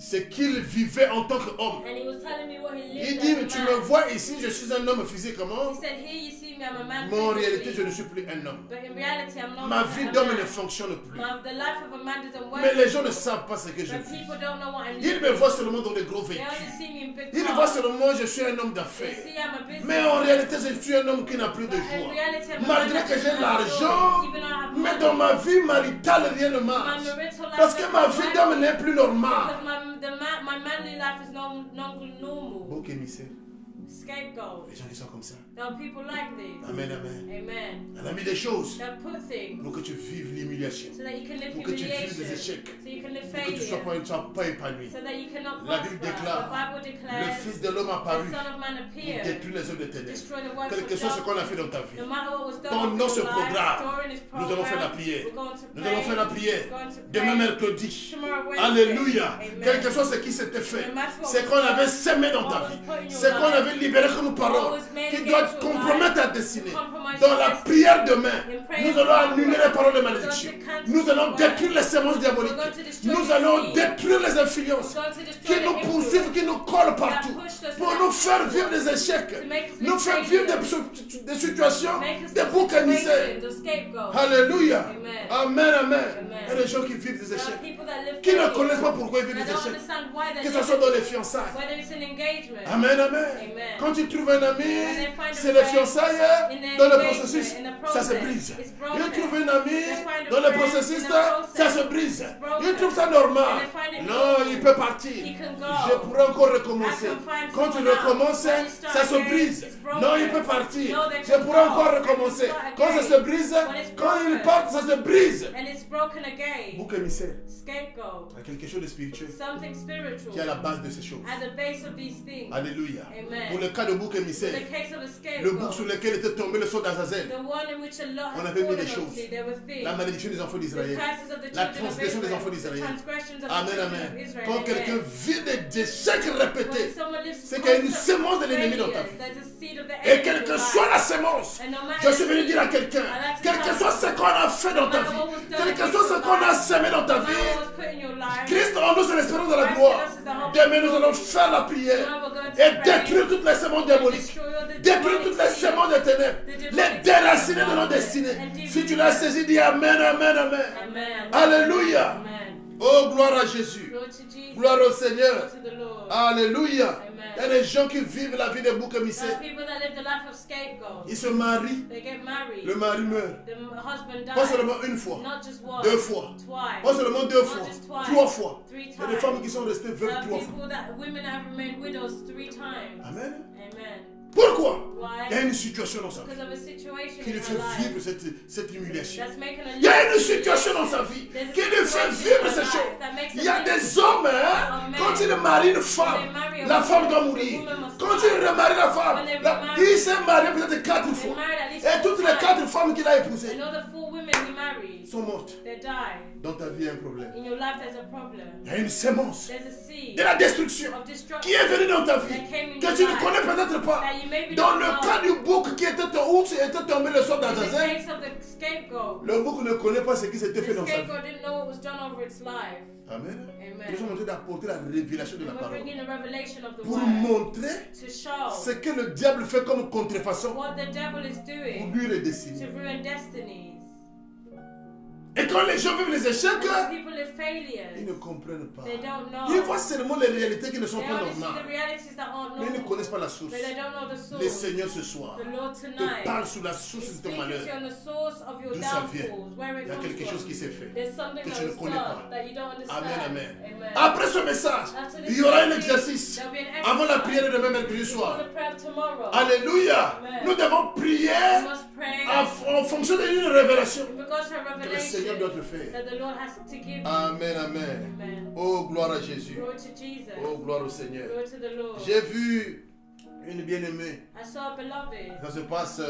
ce qu'il vivait en tant qu'homme. And he was telling me what he Il lived dit, as a tu man. me vois ici, je suis un homme physiquement, He said, here you see me, I'm a man mais en réalité, je physically, ne suis plus un homme. but in reality, I'm not Ma a vie man. d'homme ne fonctionne plus. The life of a man doesn't work. Mais les gens ne savent pas ce que je But vis. people don't know what I'm Ils living. me voient seulement dans des gros They only véhicules. see me in big Ils cars. voient seulement je suis un homme They d'affaires. see I'm a businessman. Mais en réalité, je suis un homme qui n'a plus de But in joie. reality, I'm a Malgré man que that j'ai doesn't have l'argent, joy. Even though I have mais money. dans ma vie maritale, rien ne My marche. marital life Parce que doesn't ma vie work d'homme n'est plus normale. because my manly life is no normal. Bouc émissaire. Scapegoat. Les gens qui sont comme ça. There are people like this. Amen, amen. Amen. Elle a mis des choses They have put things pour que tu vives l'humiliation. so that you can live Pour que tu vives humiliation. des échecs. So you can live Pour que tu ne failure. sois pas épanoui. So that you cannot La Bible prosper. déclare, The Bible le declares Fils de l'homme the apparu Son of Man pour appeared détruire les œuvres de to ténèbres. destroy the works Quel que of soit ce qu'on a darkness. fait dans ta vie. No matter what was done Pendant in ce your life, programme, during this nous allons faire la program, prière. we're going to Nous allons pray. faire la prière. We're going to Demain pray. mercredi. Tomorrow Wednesday. Alléluia. Amen. Quel que soit ce qui s'était fait, No matter what c'est was qu'on done, avait sémé dans ta what was vie, put in your c'est qu'on life, avait libéré comme parole, what was made qui doit against your compromettre ta life, destinée. compromise Dans your la destiny. prière demain, In prayer nous allons tomorrow, annuler les paroles de we're malédiction. going to cancel Nous allons the word. détruire les semences diaboliques. We're going to destroy Nous the allons seed. détruire les influences We're going to destroy qui the nous poursuivent, qui nous collent partout, pour nous faire vivre des échecs, nous faire vivre des situations, des boucs émissaires. Alléluia. Amen, amen. Il y a des gens qui vivent des échecs, qui ne connaissent pas pourquoi ils vivent des échecs, que ce soit dans les fiançailles. Amen, amen. Quand tu trouves un ami, c'est les fiançailles, dans le processus, ça se brise. Il trouve un ami, dans le processus, ça se brise. Il trouve ça normal. Non, il peut partir. Je pourrais encore recommencer. Quand tu recommences, ça se brise. Non, il peut partir. Je pourrais encore recommencer. Quand ça se brise, quand il part, ça se brise. Bouc émissaire. Il y a quelque chose de spirituel qui est à la base de ces choses. Alléluia. Pour le cas de bouc émissaire, le bouc sur lequel était tombé le sceau d'Azazel, on avait mis des choses. La malédiction des enfants d'Israël, la transgression des enfants d'Israël. Amen, amen. Quand quelqu'un vit des échecs répétés, c'est qu'il y a une sémence de l'ennemi dans ta vie. Et quelle que soit la sémence, je suis venu dire à quelqu'un, quel que soit ce qu'on a fait dans ta vie, quel que soit ce qu'on a semé dans ta vie, Christ en nous c'est l'espérance de la gloire. Demain nous allons faire la prière et détruire toutes les sémences diaboliques, détruire toutes les sémences des ténèbres, les déraciner de nos destinées. Si tu l'as saisi, dis Amen, Amen, Amen. Alléluia. Oh, gloire à Jésus. Gloire au Seigneur. Alléluia. Il y a des gens qui vivent la vie des boucs émissaires. Ils se marient. Le mari meurt. Pas seulement une fois, deux fois, pas seulement deux fois, trois fois. Il y a des femmes qui sont restées veuves trois fois. Amen. Pourquoi? Il y a une situation dans sa vie qui lui fait vivre cette humiliation. Il y a une situation dans sa vie qui lui fait vivre ces choses. Il y a des hommes, quand ils marient une femme, la femme doit mourir. Quand il remarie la femme, il s'est marié peut-être 4 fois. Et toutes les 4 femmes qu'il a épousées sont mortes. Dans ta vie, il y a un problème. Il y a une sémence de la destruction qui est venue dans ta vie, que tu ne connais peut-être pas. Dans le cas du bouc qui était où était tombé le sort d'Azazel, le bouc ne connaît pas ce qui s'était fait dans sa vie. Amen. Nous sommes en train d'apporter la révélation de la parole pour montrer ce que le diable fait comme contrefaçon pour lui les destiner. Et quand les gens vivent les échecs, ils ne comprennent pas. Ils voient seulement les réalités qui ne sont pas normales. Mais ils ne connaissent pas la source. Le Seigneur ce soir te parle sur la source de ton malheur. D'où ça vient. Il y a quelque chose qui s'est fait que tu ne connais pas. Amen, amen. Après ce message, il y aura un exercice avant la prière de demain mercredi soir. Alléluia. Nous devons prier en fonction d'une révélation que le Seigneur doit te faire. Amen, amen. Oh, gloire à Jésus. Oh, gloire au Seigneur. J'ai vu une bien-aimée. Ça se passe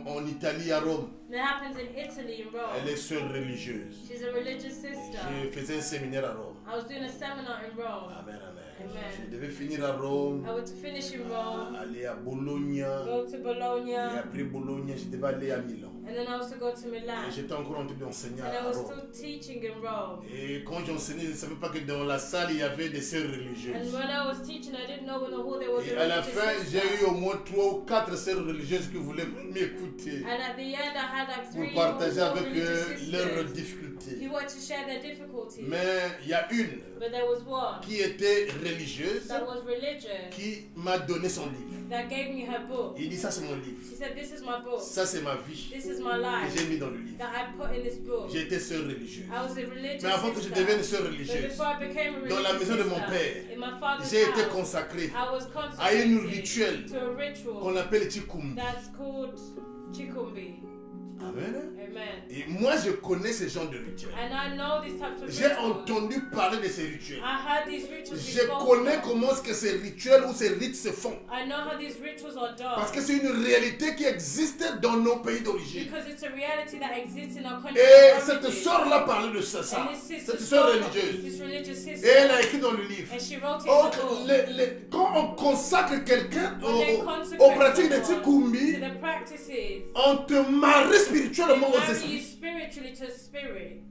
en Italie, à Rome. That happens in Italy, in Rome. Elle est sœur religieuse. She's a religious sister. Je faisais un séminaire à Rome. I was doing a seminar in Rome. Amen, amen. Amen. Je devais finir à Rome, I went to finish in Rome, aller à Bologna. go to Et Bologna, après Bologna, je devais aller à Milan. and then I was to go to Et Milan. j'étais encore en train d'enseigner And I à was Rome. still teaching in Rome. Et quand j'enseignais, je ne savais pas que dans la salle, il y avait des sœurs And religieuses. when I was teaching, I didn't know in the hall there was Et a à la religious fin, sister. j'ai eu au moins 3 ou 4 sœurs religieuses qui voulaient m'écouter And at the end, I had like pour 3 or partager 4 avec religious eux leurs sisters difficultés. who wanted to share their difficulties. Mais il y a une But there was one qui était religieuse that was religious qui m'a donné son livre. that gave me her book. Il dit ça c'est mon livre. She said, "This is my book. Ça c'est ma vie This is my que life j'ai mis dans le livre. that I put in this book." J'étais sœur religieuse. I was a religious Mais avant que je sister. devienne sœur But religieuse, before I became a dans la religious maison de mon sister, père, in my father's j'ai été house, consacré I was à un consecrated rituel to a ritual qu'on appelle Chikumbi. that's called Chikumbi. Amen. Amen. Et moi je connais ce genre de rituel. And I know these types of J'ai rituals. entendu parler de ces rituels. I heard these rituals be Je spoken connais of. comment est-ce que ces rituels ou ces rites se font. I know how these rituals are done. Parce que c'est une réalité qui existe dans nos pays d'origine. Because it's a reality that exists in our country. Et of cette origin. sœur-là parlait de ça. And this sister Cette sœur spoke of religieuse. this religious Et sister. elle a écrit dans le livre. And she wrote it Oh, in the book. quand on consacre quelqu'un When they aux consecrate pratiques de someone Tikumbi, to the practices, on te marie they spirituellement aux marry you esprits. spiritually to spirit.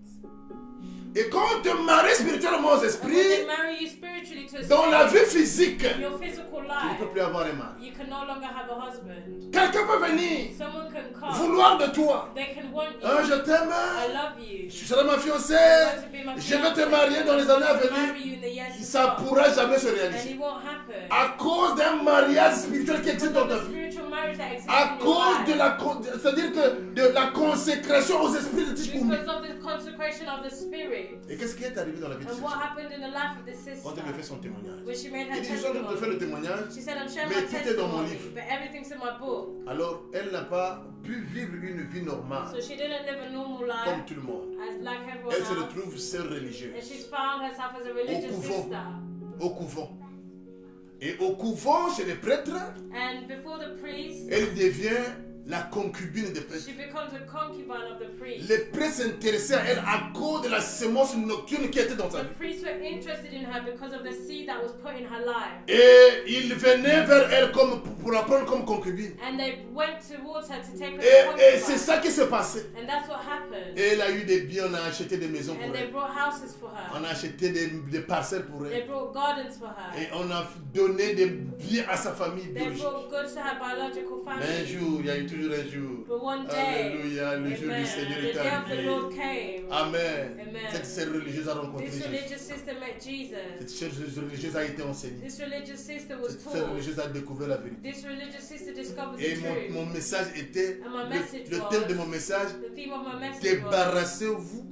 Et quand on te marie spirituellement aux And when they esprits, marry you spiritually to dans la vie spirit, physique, in your physical tu ne life, peux plus avoir un mari. you can no longer have a husband. Quelqu'un peut venir Someone can come. vouloir de toi. They can want you. Ah, je t'aime. I love you. Tu seras ma fiancée. I want to be my Je vais te fiancé. marier dans les années à I want to marry venir. you in the years to Ça ne come. pourra jamais se And réaliser. it won't happen. À cause d'un mariage spirituel qui existe dans ta Because of the vie. spiritual marriage that exists À in your cause de life. c'est-à-dire que de la consécration aux esprits de Tikumbi. Because of the consecration of the spirit. Et qu'est-ce qui est arrivé dans la vie de And cette what femme happened in the life of this sister? quand elle me fait son témoignage? When she made her Il dit, je suis en train de faire le testimony. témoignage. She said, I'm sharing Mais my tout est dans mon testimony, livre. but everything's in my book. Alors, elle n'a pas pu vivre une vie normale So she didn't live a normal comme life tout le monde. as like everyone Elle se else. retrouve sœur And religieuse she's found herself as a religious couvent. sister. au couvent. Et au couvent, chez les prêtres, And before the priest, elle devient la concubine des prêtres. she becomes a concubine of the priest. Les prêtres s'intéressaient à elle à cause de la semence nocturne qui était dans sa The vie. priests were interested in her because of the seed that was put in her life. Et ils venaient vers elle comme, pour la prendre comme concubine. And they went towards her to take her to Et c'est concubine. ça qui s'est passé. And that's what happened. Et elle a eu des biens, on a acheté des maisons And pour they elle. brought houses for On her. a acheté des parcelles pour They elle. brought gardens for her. Et on a donné des biens à sa famille They biologique. brought goods to her biological Mais un family. jour, il y a eu toujours un jour. But one day, Alléluia, le jour amen, du Seigneur the est day of the arrivé. Lord came. Amen. Amen. Cette sœur religieuse a rencontré This Jésus. religious sister met Jesus. Cette sœur religieuse a été enseignée. This religious sister was Cette sœur taught. religieuse a découvert la vérité. This religious sister discovered Et the truth. mon message était, And my message le was- thème de mon message, The theme of my message was débarrassez-vous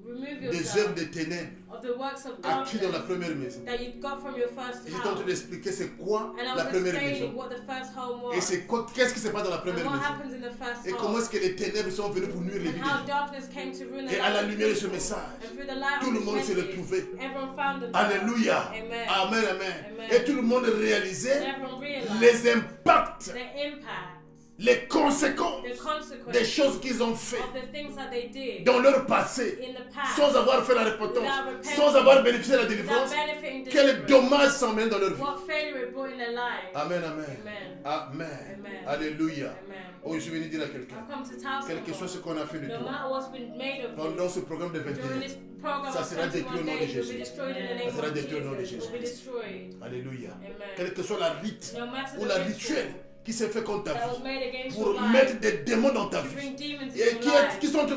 remove des yourself œuvres des ténèbres of the works of acquis dans la darkness première maison. that you got from your first Et j'étais en train house. d'expliquer c'est quoi And I la was première explaining maison. what the first home was. Et c'est quoi, qu'est-ce qui se passe dans la And première what maison. happens in the first Et comment home. est-ce que les ténèbres sont venues pour nuire les vies And des how gens. darkness came to ruin the Et à la lives of lumière de ce people. message, And through the light tout of le this monde s'est message, retrouvé. everyone found themselves. Alléluia. Amen. Amen, amen. Amen. Et tout le monde And réalisait everyone realized les impacts, the impact, les conséquences the consequences des choses qu'ils ont fait of the things that they did dans leur passé, in the past sans avoir fait la repentance, sans avoir bénéficié de la without délivrance. benefiting Quel deliverance. dommage s'en mêle dans leur vie. What failure it brought in their lives. Amen, amen. Amen. Amen. Amen. Alléluia. Amen. Oh, je suis venu dire à quelqu'un, I've come to tell quel que soit ce someone, qu'on a fait de no toi, matter what's been made of pendant you, ce programme de 21 during this ans, program ça of sera détruit au 21 nom de days, will be Jésus. destroyed in the Ça name sera of détruit au nom de Jesus. Will be Jésus. destroyed. Alléluia. Amen. Quel que soit la rite No matter ou the la ritual rituel qui s'est fait contre ta that was vie made against pour your life, mettre des démons dans ta to vie bring demons et into your life, qui sont en train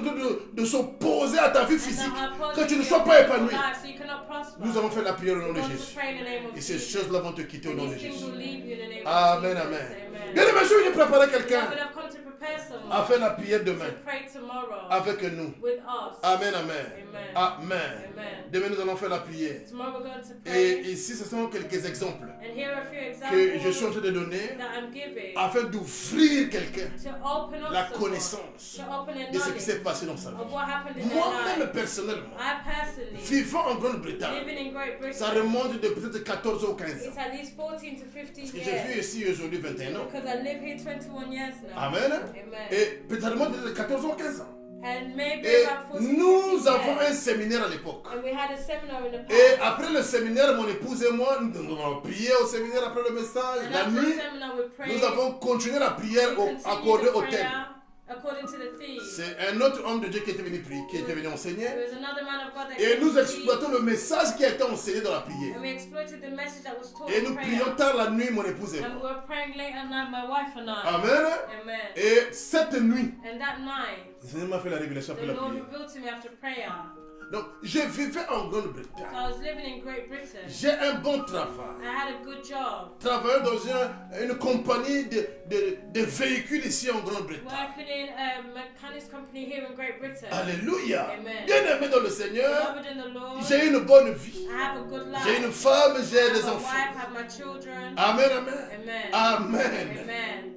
de s'opposer à ta vie and physique, that are que tu ne opposing sois your pas physical épanoui. life, so you cannot prosper. Nous avons fait la prière au nom We're de going to Jésus. pray in the name of Et ces Jesus. choses-là vont te quitter au And nom de these things Jésus. will leave you in the name Amen, of amen. Jesus. Amen. Bien aimé, je suis venu préparer quelqu'un Beloved, I've come to prepare someone à faire la prière demain to pray tomorrow avec nous. with us. Amen, amen. Amen. Amen. Amen. Demain, nous allons faire la prière. Tomorrow we're going to Et pray. ici, ce sont quelques exemples And here are a few que je suis en examples train de donner that I'm giving afin d'offrir quelqu'un to open up la someone, connaissance to open their de ce qui knowledge s'est passé dans sa of vie. what happened in their Moi-même, life. personnellement, I personally, vivant en Grande-Bretagne, living in Great ça Britain, remonte de peut-être 14 ou 15 ans. it's at least 14 to 15 Parce que j'ai vu years. ici aujourd'hui 21 ans. Because I live here 21 years now. Amen. Amen. Et peut-être moins de 14 ans, 15 ans. And maybe Et about 14, nous 15 avons years. un séminaire à l'époque. And we had a seminar in the past. Et après le séminaire, mon épouse et moi, nous avons prié au séminaire après le message. And La after the nuit, seminar, we prayed. nous avons continué la prière We continued accordée the au prayer thème. according to the theme. C'est un autre homme de Dieu qui était venu prier, qui était venu enseigner. There was another man of God that Et came nous to exploitons le message qui a été enseigné dans la prière. and we exploited the message that was taught Et in nous prayer. prions tard la nuit, mon épouse et And we moi. were praying late at night, my wife and I. Amen. Amen. Et cette nuit, And that night, le Seigneur m'a fait la révélation après the la Lord prière. revealed to me after prayer. Donc, je vivais en So Grande-Bretagne. I was living in Great Britain. J'ai un bon travail. I had a good job. Travaillant dans une compagnie de véhicules ici en Grande-Bretagne. Working in a mechanics company here in Great Britain. Alléluia. Amen. Bien aimé dans le Seigneur. Beloved in the Lord. J'ai une bonne vie. I have a good life. J'ai une femme, I j'ai have des a enfants. wife, I have my children. Amen, amen. Amen. Amen. Amen.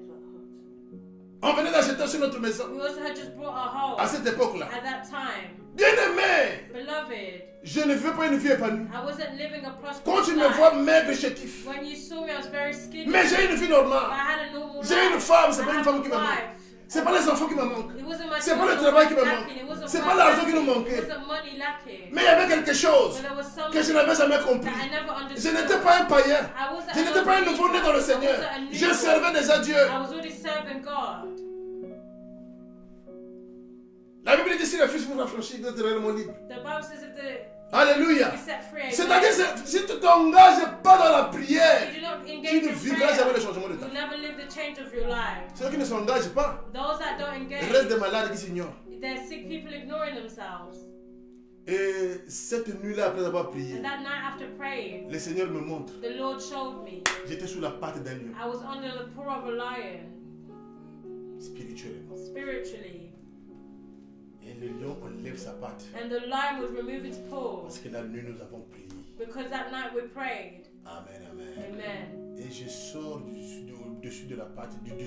On venait d'acheter sur notre maison. We also had just bought our À home cette époque-là. at that time. Bien aimé. Beloved, Je ne veux pas une vie épanouie. I wasn't living a Quand prosperous tu me life. vois maigre et chétif. When you saw me, I was very skinny. Mais j'ai une vie But I normale. had a normal life. J'ai une femme, c'est I pas une have femme a qui me manque. wife. C'est pas les enfants qui me manquent. It wasn't my C'est pas le children travail qui me lacking. manque. It wasn't C'est my pas l'argent qui nous lacking. manquait. It wasn't money lacking. Mais il y avait quelque chose But there was que je something n'avais jamais that compris. I never Je understood. n'étais pas un païen. I wasn't Je n'étais pas un nouveau-né dans le Seigneur. Je servais déjà Dieu. I was already serving God. La Bible dit si le Fils vous affranchit, vous êtes réellement libre. The Bible says if the Alléluia. be set free. C'est-à-dire si tu t'engages pas dans la prière, If you do not tu engage ne in vivras jamais le prayer, changement de ta you'll vie. never live the change of your life. Ceux qui ne s'engagent pas, Those that don't il engage, reste des malades qui s'ignorent. they're sick people ignoring themselves. Et cette nuit-là, après avoir prié, And that night after praying, le Seigneur me montre. the Lord showed me J'étais sous la patte d'un lion, I was under the paw of a lion, spirituellement. spiritually. Et le lion enlève sa patte. And the lion would remove its paw. Parce que la nuit, nous avons prié. Because that night we prayed. Amen, amen. Amen. Et je sors du-dessus de la patte du lion.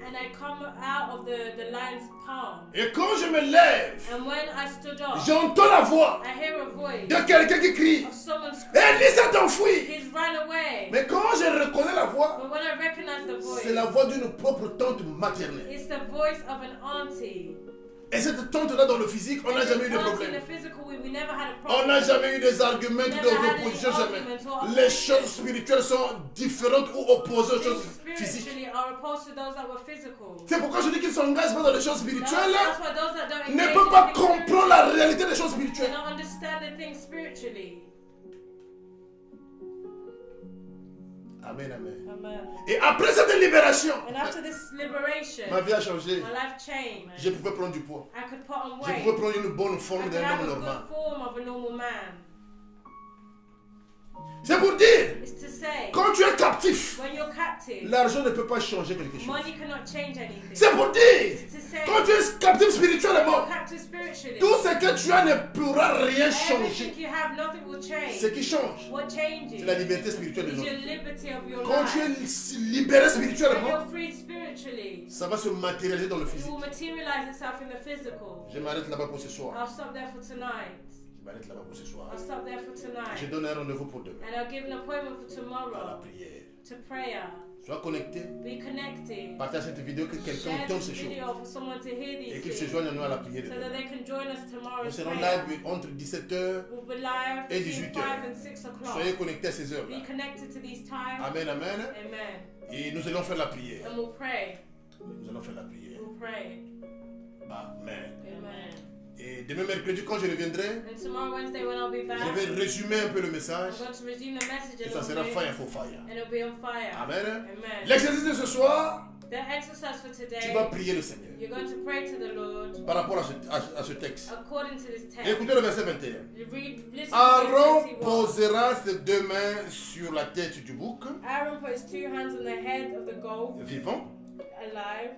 And I come out of the lion's palm. Et quand je me lève, And when I stood up, j'entends la voix I hear a voice de quelqu'un qui crie. of someone screaming. Élie s'est enfui. He's run away. Mais quand je reconnais la voix, But when I recognize the voice, c'est la voix d'une propre tante maternelle. it's the voice of an auntie. Et cette tante-là, dans le physique, on n'a And jamais eu this de auntie in problème. the physical, we never had a On problem. n'a jamais eu des arguments, Never des had any oppositions, jamais. arguments or Les opposition. choses spirituelles sont différentes ou opposées aux Things choses physiques. spiritually are opposed to those that were physical. C'est pourquoi celui qui ne s'engage pas dans les choses spirituelles That's why those that don't ne engage peut in pas the things comprendre la spiritually réalité des choses spirituelles. cannot understand the things spiritually. Amen, amen. Amen. Et après cette libération, And after this liberation, ma vie a changé. my life changed. Je pouvais prendre du poids. I could put on Je weight. pouvais prendre une bonne I forme could d'un have homme a normal. good form of a normal man. C'est pour dire, It's to say, quand tu es captif, when you're captive, l'argent ne peut pas changer quelque chose. money cannot change anything. C'est pour dire, It's to say, quand tu es captif when spirituellement, you're captive spiritually, tout ce que tu as ne pourra rien everything changer. you have, nothing will change. Ce qui change, What changes c'est la liberté spirituelle de is l'homme. your liberty of your Quand tu life. es libéré When spirituellement, you're freed spiritually, ça va se matérialiser dans le it physique. will materialize itself in the physical. Je m'arrête là-bas pour ce soir. I'll stop there for tonight. Je m'arrête là-bas pour ce soir. I'll stop there for Je tonight. donne un rendez-vous pour demain. And I'll give an appointment for À la tomorrow prière. to prayer. Sois connecté. Be connected. Partage cette vidéo que quelqu'un Share entende this ces choses. video for someone to hear Et these qu'il se things joigne à nous à la prière. de so that demain. they can join us tomorrow. Nous serons prayer. live entre 17h. We'll be live et between 18 heures. 5 and 6 o'clock. Soyez connectés à ces heures-là. Be connected to these times. Amen, amen. Amen. Et nous allons faire la prière. And we'll pray. Nous allons faire la prière. We'll pray. Amen. Amen. Et demain mercredi, quand je reviendrai, And tomorrow Wednesday when I'll be back, je vais résumer un peu le message. I'm going to resume the message Et a ça little sera bit, fire for fire. and it'll be on fire. Amen. Amen. L'exercice de ce soir, The exercise for tu today, vas prier le Seigneur you're going to pray to the Lord par rapport à ce texte. according to this text. Écoutez le verset 21. You listen to Aaron verse 21. posera ses deux mains sur la tête du bouc Aaron put his 2 hands on the head of the goat, vivant. alive.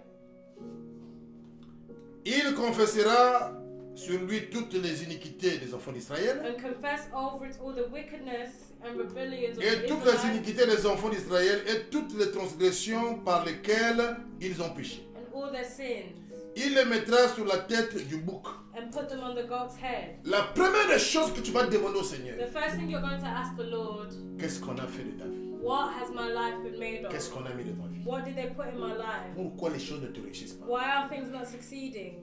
Il confessera sur lui toutes les iniquités des enfants d'Israël And confess over it all the wickedness and rebellions of et the toutes les Israelites iniquités des enfants d'Israël et toutes les transgressions par lesquelles ils ont péché. and all their sins, Il les mettra sur la tête du bouc. and put them on the goat's head. La première des choses que tu vas demander au Seigneur, The first thing you're going to ask the Lord, qu'est-ce qu'on a fait de ta vie? What has my life been made of? Qu'est-ce qu'on a mis dans ta vie? What did they put in my life? Pourquoi les choses ne te réussissent pas? Why are things not succeeding?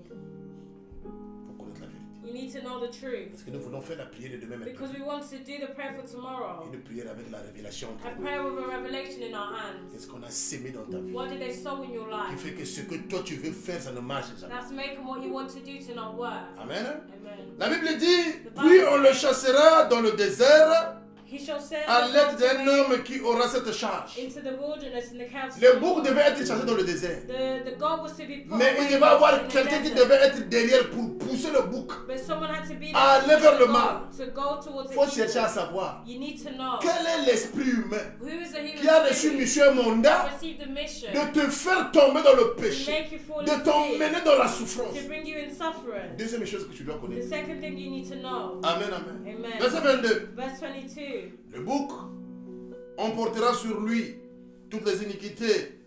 Faut connaître la vérité. You need to know the truth. Parce que nous voulons faire la prière de demain matin. Because we want to do the prayer for tomorrow. Une prière avec la révélation entre A nous. prayer with a revelation in our hands. Qu'est-ce qu'on a sémé dans ta vie? What did they sow in your Qui life? fait que ce que toi tu veux faire, ça ne marche jamais. That's making what you want to do to not work. Amen. Amen. La Bible dit, puis on le chassera dans le désert He shall send à the l'aide goat d'un away homme qui aura cette charge. into the wilderness in the council. Le bouc devait être chassé dans le désert. The goat was to be put Mais away il devait avoir in the quelqu'un qui desert. devait être derrière pour pousser le bouc. But someone had to be À there aller vers le to mal. go towards Il faut the chercher à evil. savoir You need to know quel est l'esprit humain who is the qui a human reçu spirit mission et mandat that received the mission de te faire tomber dans le to péché, make you fall de in sin, t'emmener dans la souffrance. to bring you in suffering. Deuxième chose que tu dois The connaître. second thing you need to know. Amen, amen. Amen. Verset 22. Verse 22. Le bouc emportera sur lui toutes les iniquités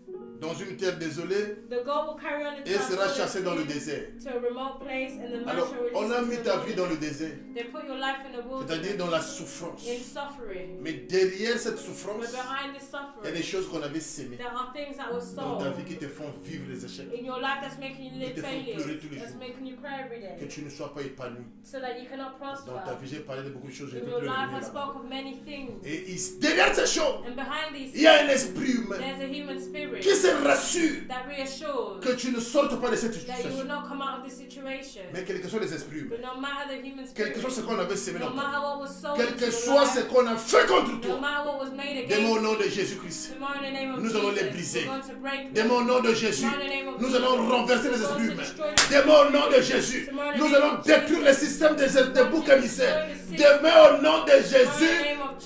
dans une terre désolée The goat will carry on its et sera life chassé dans le désert. to a remote place, and the man Alors, shall release on a it mis to ta the vie dans le wilderness. désert, They put your life in the c'est-à-dire wilderness, dans la souffrance. in suffering. Mais derrière cette souffrance, But behind this il y a suffering, des choses qu'on avait sémées there are things that were dans ta sown vie qui te font vivre les échecs, in your life that's making you live Qui te font pleurer failures, tous les that's jours. making you cry every que day, tu ne sois pas épanoui. so that you cannot Dans ta prosper. vie, j'ai parlé de beaucoup de choses, je ne In peux your plus life, I revenir là-bas. spoke of many things, Et derrière ces choses, and behind these il y a un things, esprit humain there's a human spirit qui se rassure that reassures que tu ne sortes pas de cette that you will situation. not come out of this situation. Mais quels que soient les esprits humains, But no matter the human quel que soit spirit, ce qu'on avait sémé no dans ta matter vie, what was sown quel into que your soit ce life, qu'on a fait contre no toi, matter what was made de mon against nom you, de Jésus-Christ, tomorrow in the name of nous allons les Jesus, briser. we're going to break De them. mon nom de Jésus, Tomorrow in the name of nous Jesus, allons renverser les we're esprits going to humains. destroy the De mon nom de Jésus, nous allons détruire les systèmes des boucs émissaires. Demain, au nom de Jésus,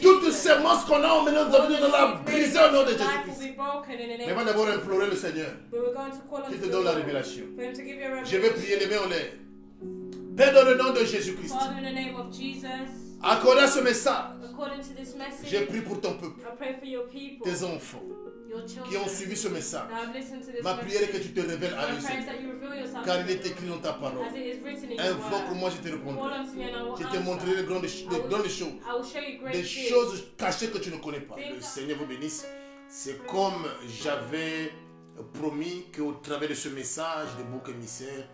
toutes ces monstres qu'on a emmenées dans notre vie, nous allons la briser au nom de life will Jésus-Christ. be broken in the Mais name va of d'abord Jesus. implorer le Seigneur But we're going to call qui on te to donne the la Lord révélation. for him to give you a Je vais revelation. prier les mains en l'air. Père, dans le nom de Jésus-Christ, Father, in the name of Jesus, accorde à ce message. according to this J'ai message, prié pour ton peuple, I pray for your people, tes enfants your qui children, ont suivi ce message. that have listened to this Ma prière est que message. tu te révèles à My eux, prayer is Seigneur. that you reveal yourself Car to il est them, écrit dans ta parole. as it is written in your word. Invoque-moi, je te Call répondrai. unto me and I will Je te montrerai answer. les grandes choses, I will show you great des things. choses cachées que tu ne connais pas. Le Seigneur vous bénisse. C'est comme j'avais promis qu'au travers de ce message de bouc émissaire,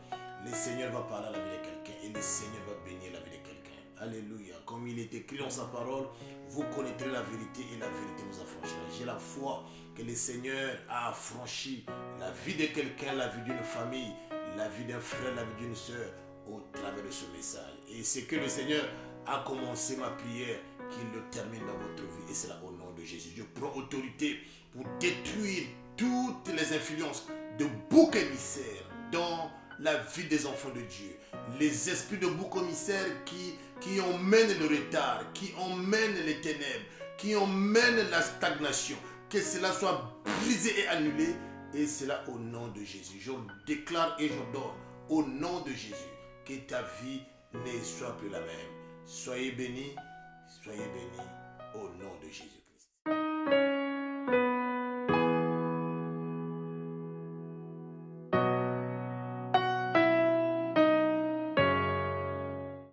le Seigneur va parler à la vie de quelqu'un et le Seigneur va bénir la vie de quelqu'un. Alléluia. Comme il est écrit dans sa parole, vous connaîtrez la vérité et la vérité vous affranchira. J'ai la foi que le Seigneur a affranchi la vie de quelqu'un, la vie d'une famille, la vie d'un frère, la vie d'une soeur au travers de ce message. Et c'est que le Seigneur a commencé ma prière, qu'il le termine dans votre vie. Et c'est là au nom de Jésus. Je prends autorité pour détruire toutes les influences de boucs émissaires dans la vie des enfants de Dieu. Les esprits de boucs émissaires qui emmènent le retard, qui emmènent les ténèbres, qui emmènent la stagnation. Que cela soit brisé et annulé. Et c'est là au nom de Jésus. Je déclare et j'ordonne au nom de Jésus que ta vie ne soit plus la même. Soyez bénis au nom de Jésus.